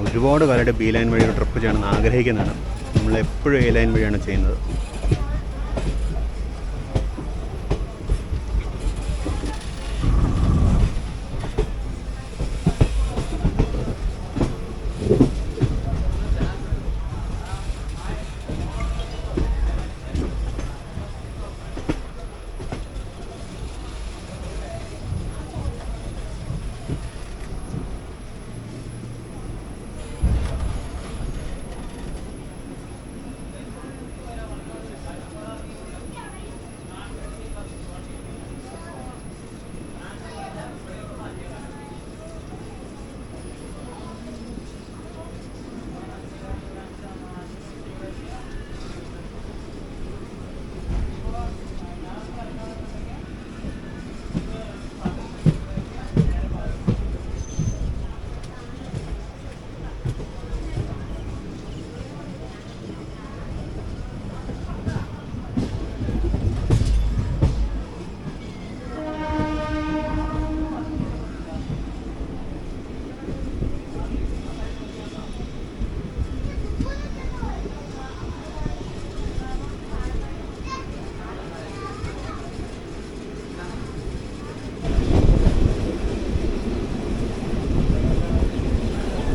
ഒരുപാട് കാലമായിട്ട് B ലൈൻ വഴി ഒരു ട്രിപ്പ് ചെയ്യണമെന്ന് ആഗ്രഹിക്കുന്നതാണ്. നമ്മളെപ്പോഴും A ലൈൻ വഴിയാണ് ചെയ്യുന്നത്.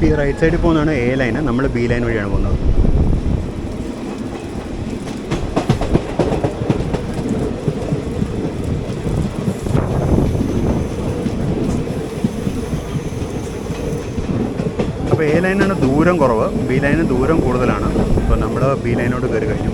ഈ റൈറ്റ് സൈഡിൽ പോകുന്നതാണ് എ ലൈന്, നമ്മൾ ബി ലൈൻ വഴിയാണ് പോകുന്നത്. അപ്പോൾ എ ലൈനാണ് ദൂരം കുറവ്, ബി ലൈന് ദൂരം കൂടുതലാണ്. അപ്പോൾ നമ്മൾ ബി ലൈനോട് കയറി കഴിഞ്ഞു.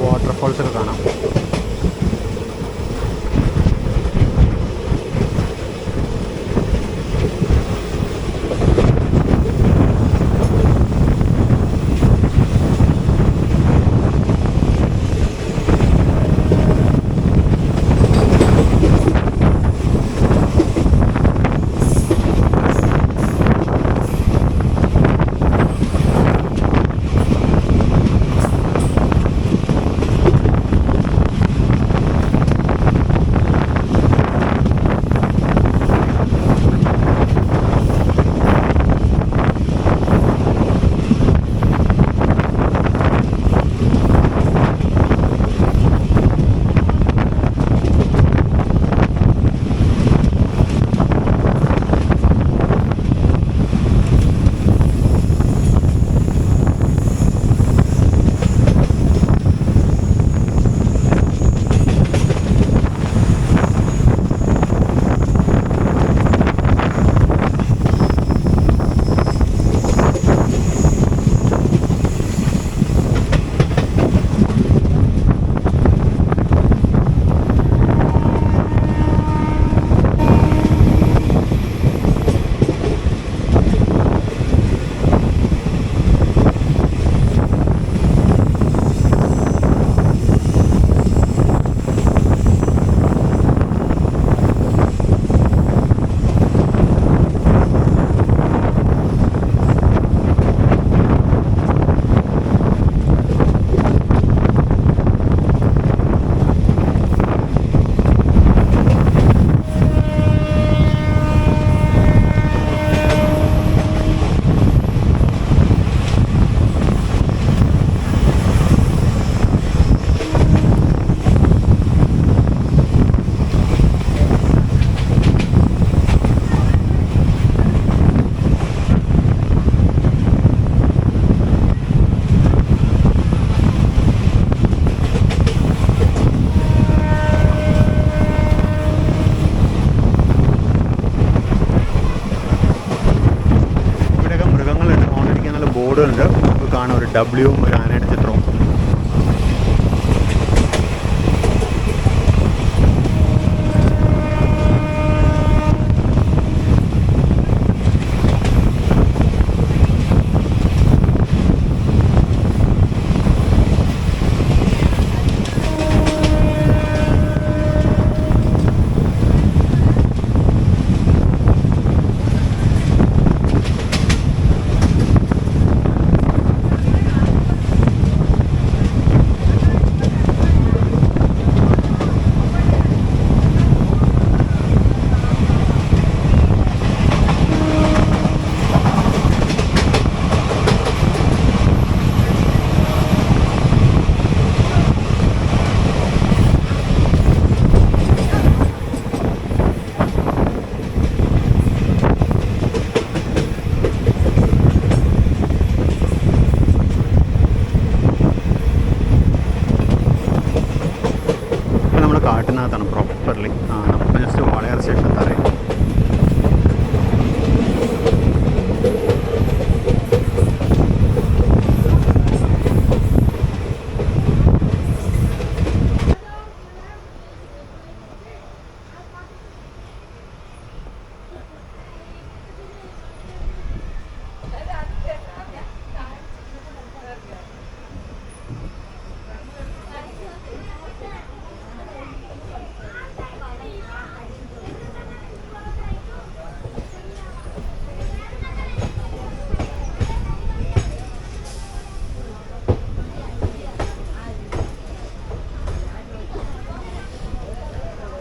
വാട്ടർഫോൾസൊക്കെ കാണാം. ബോർഡുകളുണ്ട്. നമുക്ക് കാണാം ഒരു ഡബ്ല്യൂവും ഒരു ആനയുടെ ചിത്രവും. സ്റ്റേഷനകത്താണ് പ്രോപ്പർലി. നമുക്ക് ജസ്റ്റ് വാളയാർ സ്റ്റേഷൻ തറയും.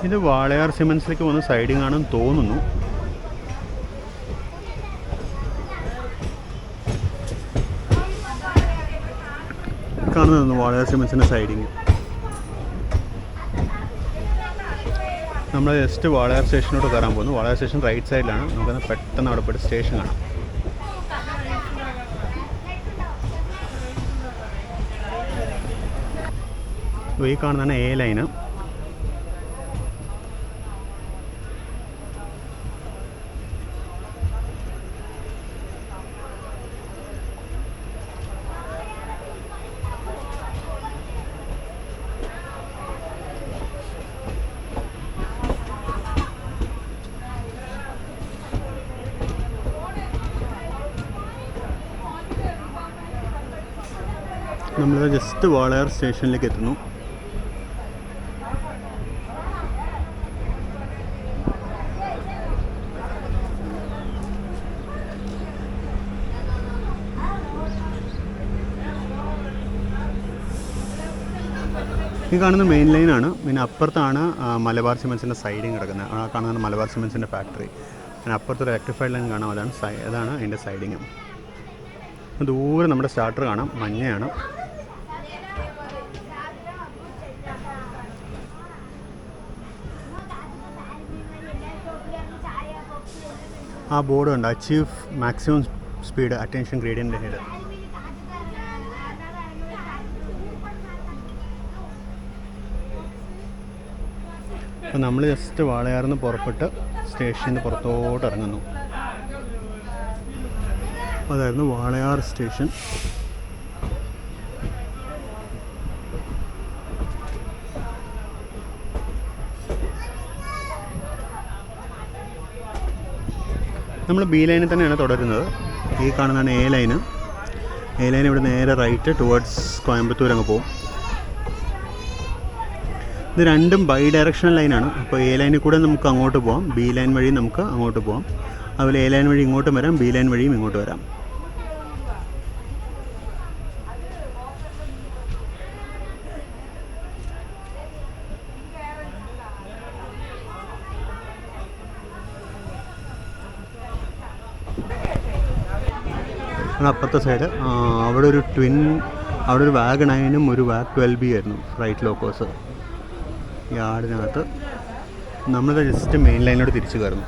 ഇത് വാളയാർ സിമൻസിലേക്ക് വന്ന സൈഡിങ് ആണെന്ന് തോന്നുന്നു. കാണുന്നു വാളയാർ സിമൻസിൻ്റെ സൈഡിങ്. നമ്മൾ ജസ്റ്റ് വാളയാർ സ്റ്റേഷനോട്ട് കയറാൻ പോകുന്നു. വാളയാർ സ്റ്റേഷൻ റൈറ്റ് സൈഡിലാണ്. നമുക്കത് പെട്ടെന്ന് അവിടെ പോയിട്ട് സ്റ്റേഷൻ കാണാം. ഈ കാണുന്നതാണ് എ ലൈന്. നമ്മൾ ജസ്റ്റ് വാളയാർ സ്റ്റേഷനിലേക്ക് എത്തുന്നു. ഈ കാണുന്ന മെയിൻ ലൈനാണ്. പിന്നെ അപ്പുറത്താണ് മലബാർ സിമൻസിൻ്റെ സൈഡിങ് കിടക്കുന്നത്. ആ കാണുന്ന മലബാർ സിമൻസിൻ്റെ ഫാക്ടറി. പിന്നെ അപ്പുറത്തൊരു ഇലക്ട്രിഫൈഡ് ലൈൻ കാണാം. അതാണ് അതിൻ്റെ സൈഡിങ്. ദൂരെ നമ്മുടെ സ്റ്റാർട്ടർ കാണാം, മഞ്ഞയാണ്. ആ ബോർഡ് ഉണ്ട്, achieve maximum speed attention gradient head. അപ്പോൾ നമ്മൾ ജസ്റ്റ് വാളയാറിൽ നിന്ന് പുറപ്പെട്ട് സ്റ്റേഷനിൽ നിന്ന് പുറത്തോട്ട് ഇറങ്ങുന്നു. അതായിരുന്നു വാളയാർ സ്റ്റേഷൻ. നമ്മൾ ബി ലൈനിൽ തന്നെയാണ് തുടരുന്നത്. ഈ കാണുന്നതാണ് എ ലൈന്. എ ലൈൻ ഇവിടെ നേരെ റൈറ്റ് ടുവേർഡ്സ് കോയമ്പത്തൂർ അങ്ങ് പോകും. ഇത് രണ്ടും ബൈ ഡയറക്ഷണൽ ലൈനാണ്. അപ്പോൾ എ ലൈനിൽ കൂടെ നമുക്ക് അങ്ങോട്ട് പോകാം, ബി ലൈൻ വഴി നമുക്ക് അങ്ങോട്ട് പോകാം. അതുപോലെ എ ലൈൻ വഴി ഇങ്ങോട്ടും വരാം, ബി ലൈൻ വഴിയും ഇങ്ങോട്ട് വരാം. അപ്പുറത്തെ സൈഡ് അവിടെ ഒരു വാഗ് 9ഉം ഒരു വാഗ് 12B ആയിരുന്നു ഫ്ലൈറ്റ് ലോക്കോസ് യാർഡിനകത്ത്. നമ്മൾ ജസ്റ്റ് മെയിൻ ലൈനിലോട്ട് തിരിച്ചു കയറുന്നു.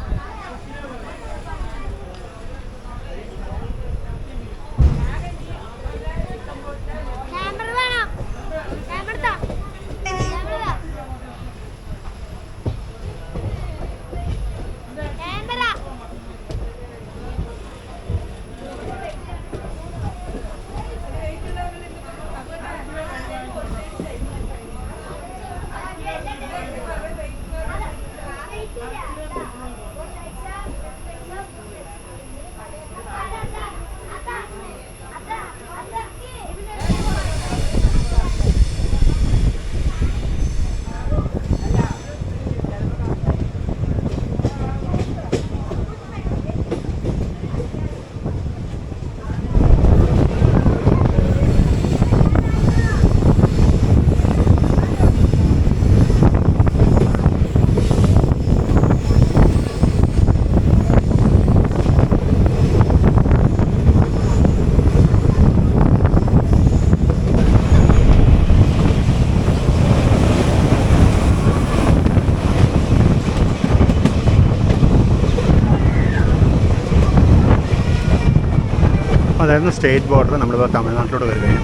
അതായിരുന്നു സ്റ്റേറ്റ് ബോർഡർ. നമ്മളിപ്പോൾ തമിഴ്നാട്ടിലോട്ട് കയറി കഴിഞ്ഞു.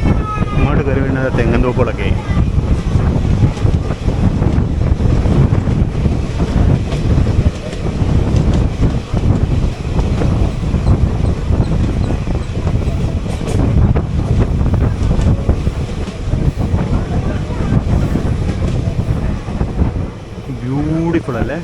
ഇങ്ങോട്ട് കയറി വീണത് തെങ്ങൻ തോപ്പുകളൊക്കെ ആയി. ബ്യൂട്ടിഫുൾ അല്ലേ?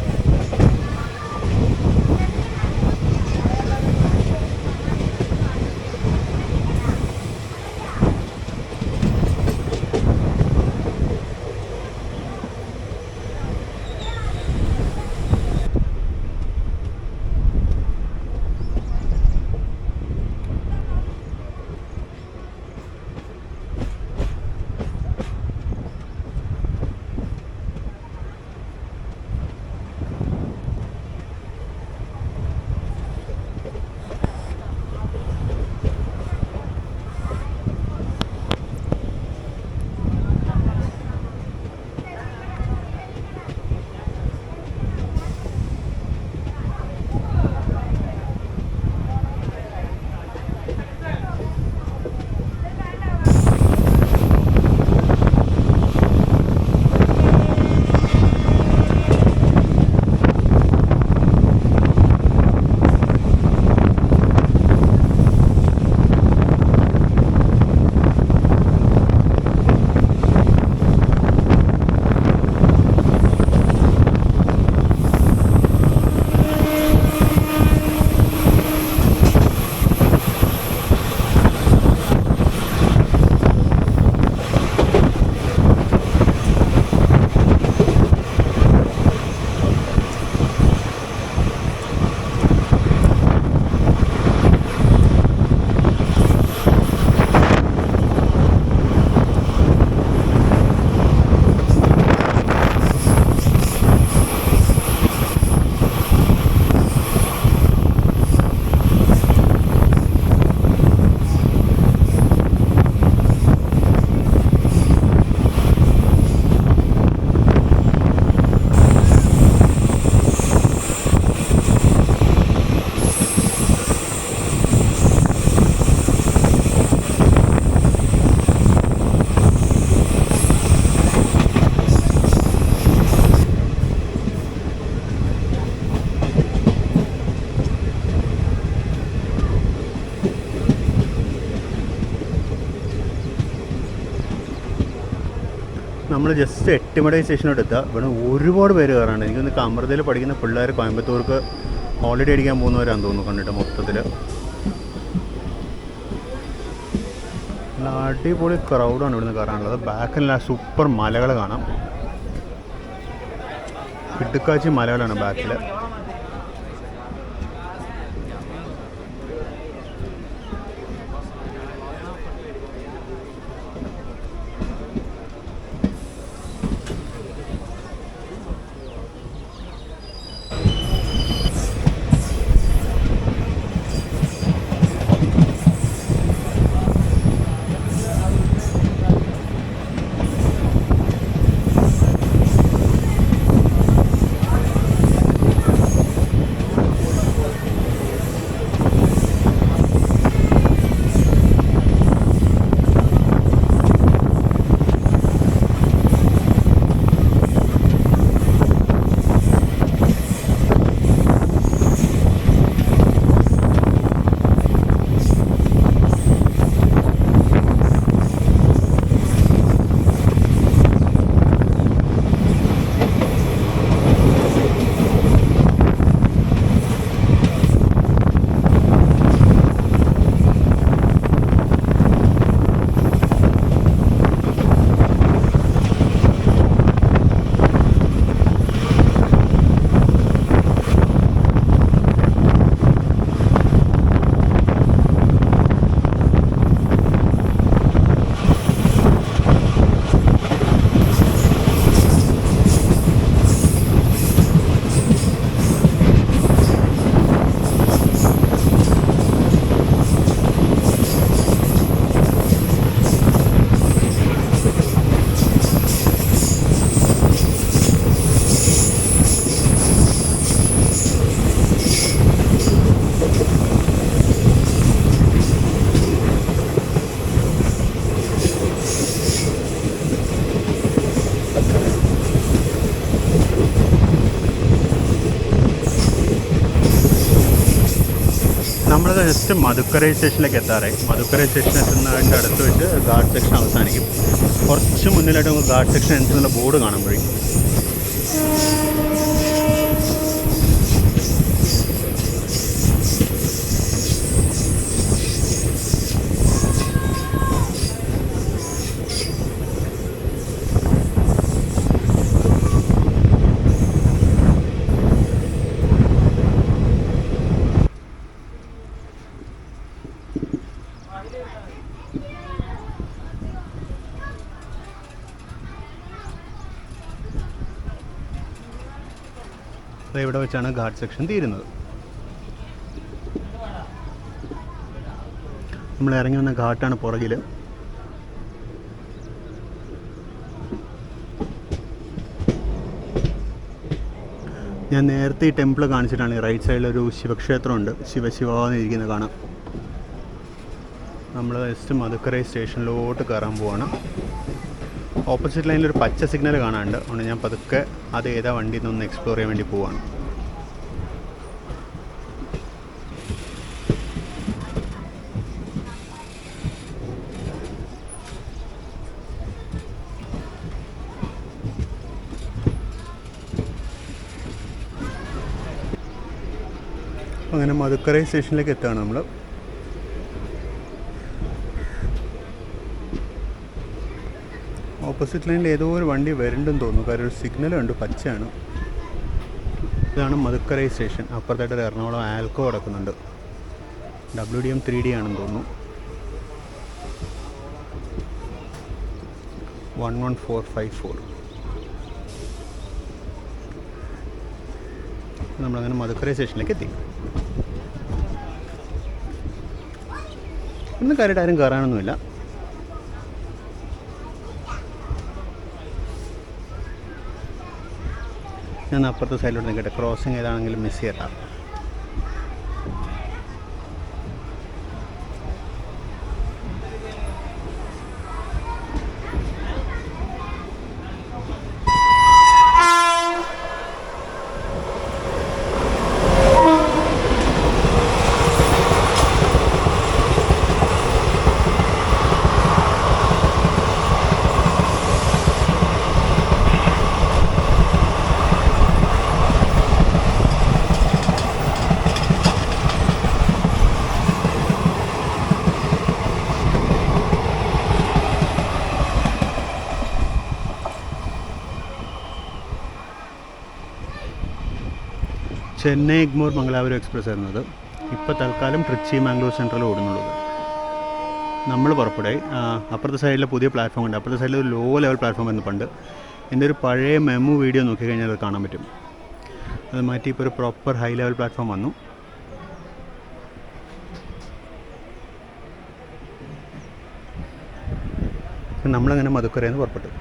നമ്മൾ ജസ്റ്റ് എട്ടുമടൈ സ്റ്റേഷനോട് എത്തുക. ഇവിടെ ഒരുപാട് പേര് കയറാണ്ട്. എനിക്കൊന്ന് അമൃതയിൽ പഠിക്കുന്ന പിള്ളേർ കോയമ്പത്തൂർക്ക് ഹോളിഡേ അടിക്കാൻ പോകുന്നവരാണെന്ന് തോന്നുന്നു കണ്ടിട്ട് മൊത്തത്തിൽ. നല്ല അടിപൊളി ക്രൗഡാണ് ഇവിടുന്ന് കയറാനുള്ളത്. ബാക്കിൽ സൂപ്പർ മലകൾ കാണാം. ഇടുക്കാച്ചി മലകളാണ് ബാക്കിൽ. നമ്മളത് ജസ്റ്റ് മധുക്കരൈ സ്റ്റേഷനിലേക്ക് എത്താറായി. മധുക്കരൈ സ്റ്റേഷൻ എത്തുന്നതിൻ്റെ അടുത്ത് വെച്ച് ഗാർഡ് സെക്ഷൻ അവസാനിക്കും. കുറച്ച് മുന്നിലായിട്ട് നമുക്ക് ഗാർഡ് സെക്ഷൻ എന്നുള്ള ബോർഡ് കാണുമ്പോഴേക്കും അത് ഇവിടെ വെച്ചാണ് ഘാട്ട് സെക്ഷൻ തീരുന്നത്. നമ്മൾ ഇറങ്ങി വന്ന ഘാട്ടാണ് പുറകിൽ. ഞാൻ നേരത്തെ ഈ ടെമ്പിൾ കാണിച്ചിട്ടാണ്. ഈ റൈറ്റ് സൈഡിലൊരു ശിവക്ഷേത്രമുണ്ട്, ശിവശിവാന്നിരിക്കുന്നത് കാണാം. നമ്മൾ ജസ്റ്റ് മധുക്കരൈ സ്റ്റേഷനിലോട്ട് കയറാൻ പോവാണ്. ഓപ്പോസിറ്റ് ലൈനിലൊരു പച്ച സിഗ്നൽ കാണാനുണ്ട്. അതുകൊണ്ട് ഞാൻ പതുക്കെ അത് ഏതാ വണ്ടി എന്നൊന്ന് എക്സ്പ്ലോർ ചെയ്യാൻ വേണ്ടി പോവാണ്. അങ്ങനെ മധുക്കരൈ സ്റ്റേഷനിലേക്ക് എത്തുകയാണ് നമ്മൾ. ഓപ്പോസിറ്റ് ലൈനിൽ ഏതോ ഒരു വണ്ടി വരുന്നുണ്ടെന്ന് തോന്നുന്നു. കാര്യം ഒരു സിഗ്നലുണ്ട്, പച്ചയാണ്. ഇതാണ് മധുക്കരൈ സ്റ്റേഷൻ. അപ്പുറത്തായിട്ട് ഒരു എറണാകുളം ആൽക്കോ കിടക്കുന്നുണ്ട്. WDM 3D ആണെന്ന് തോന്നുന്നു. 11454. നമ്മളങ്ങനെ മധുക്കരൈ സ്റ്റേഷനിലേക്ക് എത്തി. ഇന്ന് കാര്യമായിട്ട് ആരും കയറാനൊന്നുമില്ല. ഞാൻ അപ്പുറത്തെ സൈഡിലോട്ട് നിൽക്കട്ടെ. ക്രോസിങ് ഏതാണെങ്കിലും മിസ് ചെയ്യണ്ട. ചെന്നൈ എഗ്മോർ മംഗലാപുരം എക്സ്പ്രസ് ആയിരുന്നത്. ഇപ്പോൾ തൽക്കാലം ട്രിച്ചി മാംഗ്ലൂർ സെൻട്രൽ ഓടുന്നുള്ളത്. നമ്മൾ പുറപ്പെടായി. അപ്പുറത്തെ സൈഡിലെ പുതിയ പ്ലാറ്റ്ഫോം ഉണ്ട്. അപ്പുറത്തെ സൈഡിൽ ഒരു ലോ ലെവൽ പ്ലാറ്റ്ഫോം ആയിരുന്നു പണ്ട്. എൻ്റെ ഒരു പഴയ മെമു വീഡിയോ നോക്കിക്കഴിഞ്ഞാൽ അത് കാണാൻ പറ്റും. അത് മാറ്റി ഇപ്പോൾ ഒരു പ്രോപ്പർ ഹൈ ലെവൽ പ്ലാറ്റ്ഫോം വന്നു. നമ്മളങ്ങനെ മധുക്കരയിൽ നിന്ന് പുറപ്പെട്ടു.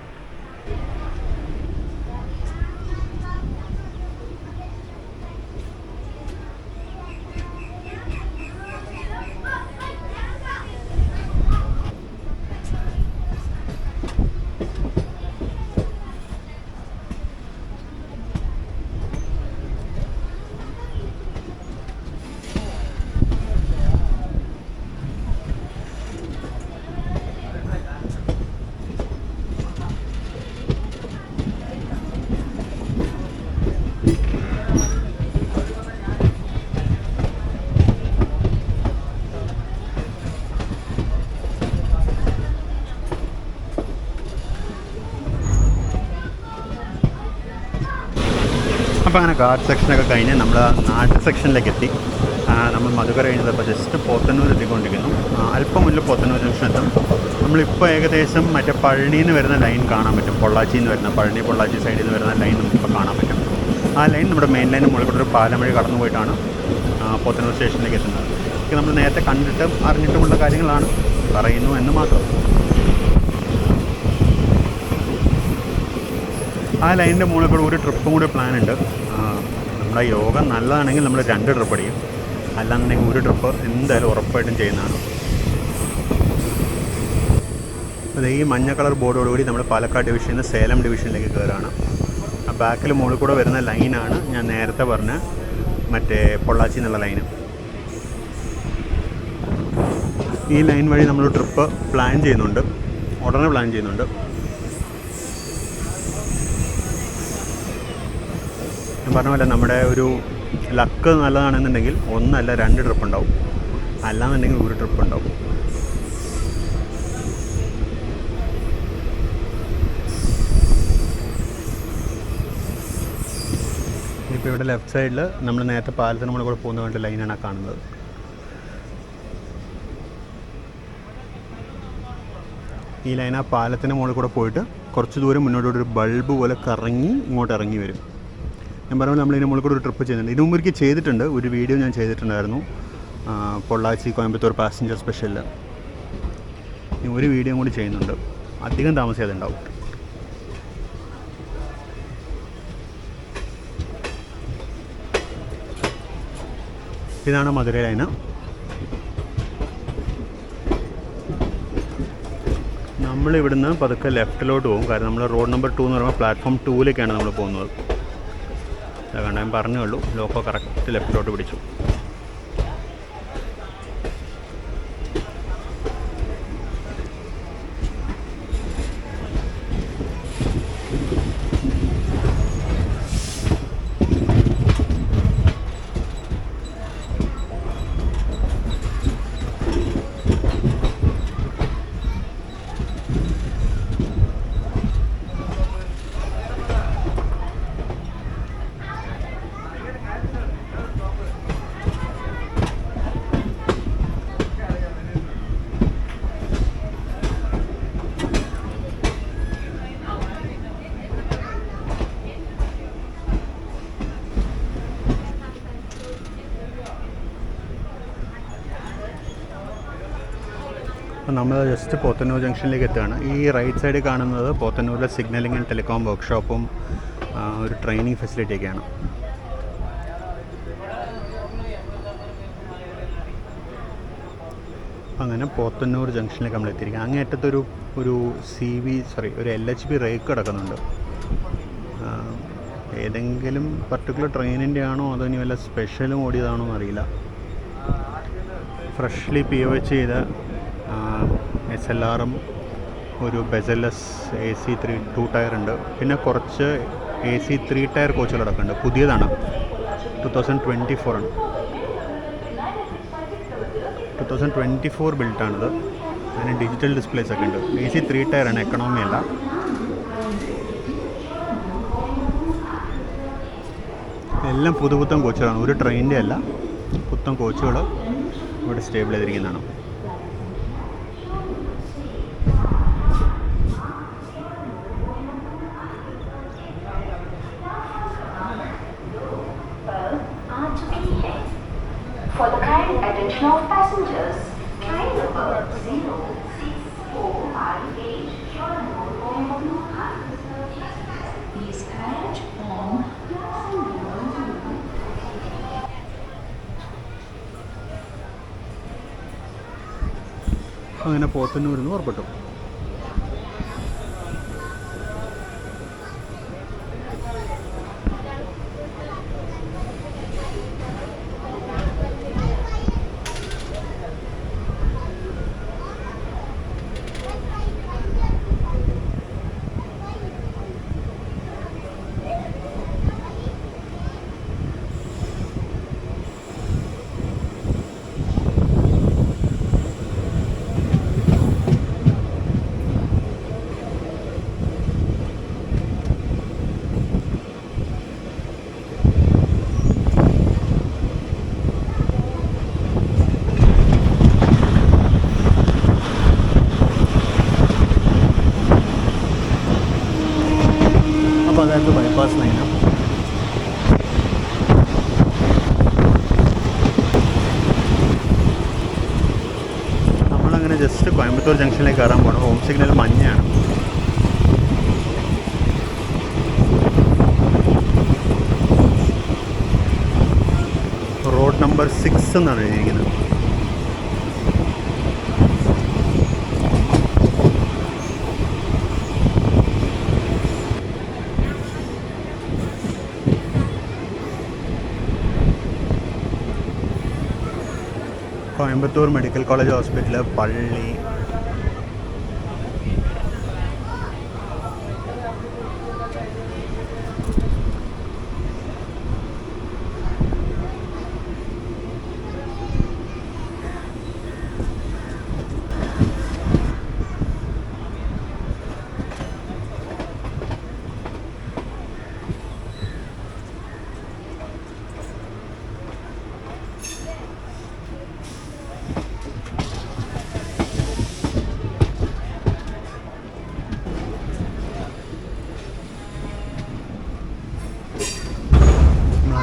അപ്പോൾ അങ്ങനെ ഘാട്ട് സെക്ഷനൊക്കെ കഴിഞ്ഞ് നമ്മൾ നാട്ട് സെക്ഷനിലേക്ക് എത്തി. നമ്മൾ മധുക്കര കഴിഞ്ഞപ്പോൾ ജസ്റ്റ് പോത്തന്നൂർ എത്തിക്കൊണ്ടിരിക്കുന്നു. അല്പം മുന്നിൽ പോത്തന്നൂർ ജംഗ്ഷൻ എത്തും. നമ്മളിപ്പോൾ ഏകദേശം മറ്റേ പഴനിയിൽ നിന്ന് വരുന്ന ലൈൻ കാണാൻ പറ്റും. പൊള്ളാച്ചിയിൽ നിന്ന് വരുന്ന പഴനി പൊള്ളാച്ചി സൈഡിൽ നിന്ന് വരുന്ന ലൈൻ നമുക്കിപ്പോൾ കാണാൻ പറ്റും. ആ ലൈൻ നമ്മുടെ മെയിൻ ലൈനിന് മുകളിൽ കൂടെ ഒരു പാലം വഴി കടന്നു പോയിട്ടാണ് പോത്തന്നൂർ സ്റ്റേഷനിലേക്ക് എത്തുന്നത്. ഇത് നമ്മൾ നേരത്തെ കണ്ടിട്ടും അറിഞ്ഞിട്ടുമുള്ള കാര്യങ്ങളാണ്, പറയുന്നു എന്ന് മാത്രം. ആ ലൈനിൻ്റെ മുകളിൽ കൂടെ ഒരു ട്രിപ്പും കൂടി പ്ലാൻ ഉണ്ട്. നമ്മുടെ യോഗ നല്ലതാണെങ്കിൽ നമ്മൾ 2 ട്രിപ്പ് അടിക്കും. അല്ലാന്നുണ്ടെങ്കിൽ ഒരു ട്രിപ്പ് എന്തായാലും ഉറപ്പായിട്ടും ചെയ്യുന്നതാണ്. അത് ഈ മഞ്ഞ കളർ ബോർഡോടുകൂടി നമ്മൾ പാലക്കാട് ഡിവിഷനിൽ നിന്ന് സേലം ഡിവിഷനിലേക്ക് കയറുകയാണ്. ആ ബാക്കിൽ മുകളിൽ കൂടെ വരുന്ന ലൈനാണ് ഞാൻ നേരത്തെ പറഞ്ഞ മറ്റേ പൊള്ളാച്ചി എന്നുള്ള ലൈന്. ഈ ലൈൻ വഴി നമ്മൾ ട്രിപ്പ് പ്ലാൻ ചെയ്യുന്നുണ്ട്, ഉടനെ പ്ലാൻ ചെയ്യുന്നുണ്ട്. ഞാൻ പറഞ്ഞ പോലെ നമ്മുടെ ഒരു ലക്ക് നല്ലതാണെന്നുണ്ടെങ്കിൽ 1 അല്ല 2 ട്രിപ്പ് ഉണ്ടാവും, അല്ലാന്നുണ്ടെങ്കിൽ 1 ട്രിപ്പ് ഉണ്ടാവും. ഇപ്പോൾ ഇവിടെ ലെഫ്റ്റ് സൈഡിൽ നമ്മൾ നേരത്തെ പാലത്തിന് മുകളിൽ കൂടെ പോകുന്ന വേണ്ട ലൈനാണ് കാണുന്നത്. ഈ ലൈൻ ആ പാലത്തിന് മുകളിൽ കൂടെ പോയിട്ട് കുറച്ച് ദൂരം മുന്നോട്ടൊരു ബൾബ് പോലെ കറങ്ങി ഇങ്ങോട്ട് ഇറങ്ങി വരും. ഞാൻ പറയുമ്പോൾ നമ്മൾ ഇതിന് മുകളിൽ കൂടെ ഒരു ട്രിപ്പ് ചെയ്യുന്നുണ്ട്. ഇതിനു മുമ്പ് എനിക്ക് ചെയ്തിട്ടുണ്ട്, ഒരു വീഡിയോ ഞാൻ ചെയ്തിട്ടുണ്ടായിരുന്നു, പൊള്ളാച്ചി കോയമ്പത്തൂർ പാസഞ്ചർ സ്പെഷ്യലിൽ. ഇനി ഒരു വീഡിയോ കൂടി ചെയ്യുന്നുണ്ട്, അധികം താമസിയാതെ ഉണ്ടാവും. ഇതാണ് മധുര ലൈന്. നമ്മളിവിടുന്ന് പതുക്കെ ലെഫ്റ്റിലോട്ട് പോകും, കാരണം നമ്മൾ റോഡ് നമ്പർ 2 എന്ന് പറയുമ്പോൾ പ്ലാറ്റ്ഫോം 2ലേക്കാണ് നമ്മൾ പോകുന്നത്. അതുകൊണ്ട് ഞാൻ പറഞ്ഞേ ഉള്ളൂ, ലോക്കോ കറക്റ്റ് ലെഫ്റ്റിലോട്ട് പിടിച്ചു. അപ്പോൾ നമ്മൾ ജസ്റ്റ് പോത്തന്നൂർ ജംഗ്ഷനിലേക്ക് എത്തുകയാണ്. ഈ റൈറ്റ് സൈഡിൽ കാണുന്നത് പോത്തന്നൂരിലെ സിഗ്നലിംഗ് ആൻഡ് ടെലികോം വർക്ക്ഷോപ്പും ഒരു ട്രെയിനിങ് ഫെസിലിറ്റിയൊക്കെയാണ്. അങ്ങനെ പോത്തന്നൂർ ജംഗ്ഷനിലേക്ക് നമ്മൾ എത്തിയിരിക്കുക. അങ്ങേറ്റത്തൊരു ഒരു ഒരു LHB റേക്ക് കിടക്കുന്നുണ്ട്. ഏതെങ്കിലും പർട്ടിക്കുലർ ട്രെയിനിൻ്റെ ആണോ അതോ ഇനി വല്ല സ്പെഷ്യലും ഓടിയതാണോ എന്നറിയില്ല. ഫ്രഷ്ലി POH ചെയ്ത SLRും ഒരു ബെസലസ് AC 2 ടയർ ഉണ്ട്. പിന്നെ കുറച്ച് AC 3 ടയർ കോച്ചുകൾ കിടക്കുന്നുണ്ട്. പുതിയതാണ്, 2024 ആണ്. 2024 ബിൽട്ടാണിത്. അതിന് ഡിജിറ്റൽ ഡിസ്പ്ലേസ് ഒക്കെ ഉണ്ട്. AC 3 ടയറാണ്, എക്കണോമി അല്ല. എല്ലാം പുതുപുത്തൻ കോച്ചുകളാണ്, ഒരു ട്രെയിനിൻ്റെ അല്ല, പുത്തൻ കോച്ചുകൾ ഇവിടെ stable ചെയ്തിരിക്കുന്നതാണ്. For the kind attention of passengers, train number 06458 is carriage on അങ്ങനെ പോത്തന്നൂരിൽ നിന്ന് പുറപ്പെട്ടു. അപ്പോൾ അതായത് ബൈപ്പാസ് ലൈനാണ്. നമ്മളങ്ങനെ ജസ്റ്റ് കോയമ്പത്തൂർ ജംഗ്ഷനിലേക്ക് കയറാൻ പോകണം. ഹോം സിഗ്നൽ മഞ്ഞയാണ്. റോഡ് നമ്പർ 6 എന്നാണ് എഴുതിയിരിക്കുന്നത്. കോയമ്പത്തൂർ മെഡിക്കൽ കോളേജ് ഹോസ്പിറ്റൽ, പള്ളി,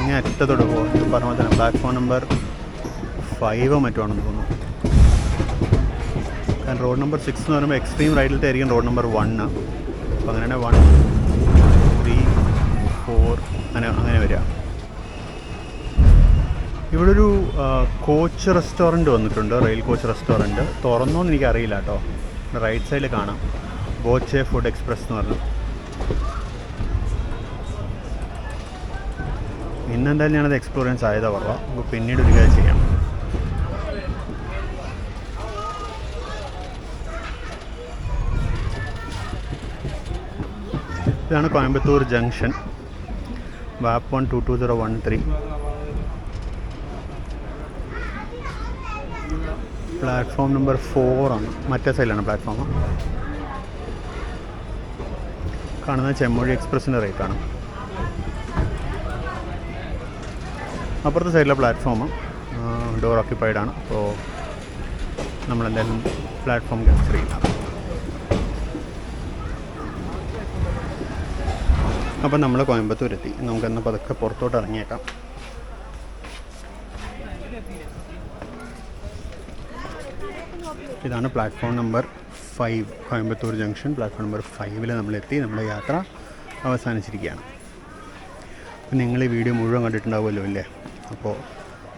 അങ്ങേ അറ്റത്തോട്ട് പോകും. ഇത് പറഞ്ഞ തന്നെ പ്ലാറ്റ്ഫോം നമ്പർ 5 മറ്റുമാണെന്ന് തോന്നുന്നു. കാരണം റോഡ് നമ്പർ 6 എന്ന് പറയുമ്പോൾ എക്സ്ട്രീം റൈറ്റിലത്തെ ആയിരിക്കും റോഡ് നമ്പർ 1. അപ്പോൾ അങ്ങനെയാണ് 1, 3, 4 അങ്ങനെ വരിക. ഇവിടെ ഒരു കോച്ച് റെസ്റ്റോറൻറ്റ് വന്നിട്ടുണ്ട്, റെയിൽ കോച്ച് റെസ്റ്റോറൻറ്റ്. തുറന്നോന്ന് എനിക്കറിയില്ല കേട്ടോ. റൈറ്റ് സൈഡിൽ കാണാം ബോച്ചെ ഫുഡ് എക്സ്പ്രസ് എന്ന് പറഞ്ഞു. ഇന്നെന്തായാലും ഞാനത് എക്സ്പ്ലോർ ചെയ്യാൻ സാധ്യത കുറവാണ്. അപ്പോൾ പിന്നീട് ഒരു കാര്യം ചെയ്യാം. ഇതാണ് കോയമ്പത്തൂർ ജംഗ്ഷൻ, വാപ്പ് 1 22013. പ്ലാറ്റ്ഫോം നമ്പർ 4 ആണ്, മറ്റേ സൈഡിലാണ് പ്ലാറ്റ്ഫോം. കാണുന്നത് ചെമ്മൊഴി എക്സ്പ്രസിൻ്റെ റേറ്റാണ്. അപ്പുറത്തെ സൈഡിലെ പ്ലാറ്റ്ഫോം ഡോർ ഓക്യുപ്പൈഡ് ആണ്. അപ്പോൾ നമ്മളെന്തായാലും പ്ലാറ്റ്ഫോം ക്യാപ്ചർ ചെയ്യില്ല. അപ്പം നമ്മൾ കോയമ്പത്തൂരെത്തി. നമുക്കെന്ന് പതുക്കെ പുറത്തോട്ട് ഇറങ്ങിയേക്കാം. ഇതാണ് platform number 5, Coimbatore junction. Platform number 5 നമ്മളെത്തി. നമ്മുടെ യാത്ര അവസാനിച്ചിരിക്കുകയാണ്. അപ്പം നിങ്ങൾ ഈ വീഡിയോ മുഴുവൻ കണ്ടിട്ടുണ്ടാവുമല്ലോ അല്ലേ? അപ്പോൾ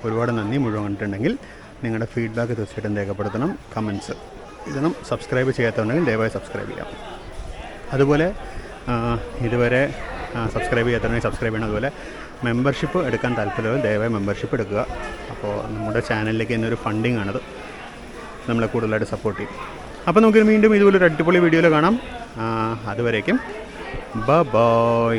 ഒരുപാട് നന്ദി. മുഴുവൻ കണ്ടിട്ടുണ്ടെങ്കിൽ നിങ്ങളുടെ ഫീഡ്ബാക്ക് തീർച്ചയായിട്ടും രേഖപ്പെടുത്തണം, കമൻസ് ഇടണം. സബ്സ്ക്രൈബ് ചെയ്യാത്തതുണ്ടെങ്കിൽ ദയവായി സബ്സ്ക്രൈബ് ചെയ്യാം. അതുപോലെ ഇതുവരെ സബ്സ്ക്രൈബ് ചെയ്യാത്തതുണ്ടെങ്കിൽ സബ്സ്ക്രൈബ് ചെയ്യണം. അതുപോലെ മെമ്പർഷിപ്പ് എടുക്കാൻ താല്പര്യമുള്ള ദയവായി മെമ്പർഷിപ്പ് എടുക്കുക. അപ്പോൾ നമ്മുടെ ചാനലിലേക്ക് എന്നൊരു ഫണ്ടിങ് ആണത്, നമ്മളെ കൂടുതലായിട്ട് സപ്പോർട്ട് ചെയ്യും. അപ്പോൾ നമുക്ക് വീണ്ടും ഇതുപോലൊരു അടിപൊളി വീഡിയോയിൽ കാണാം. അതുവരേക്കും ബൈ.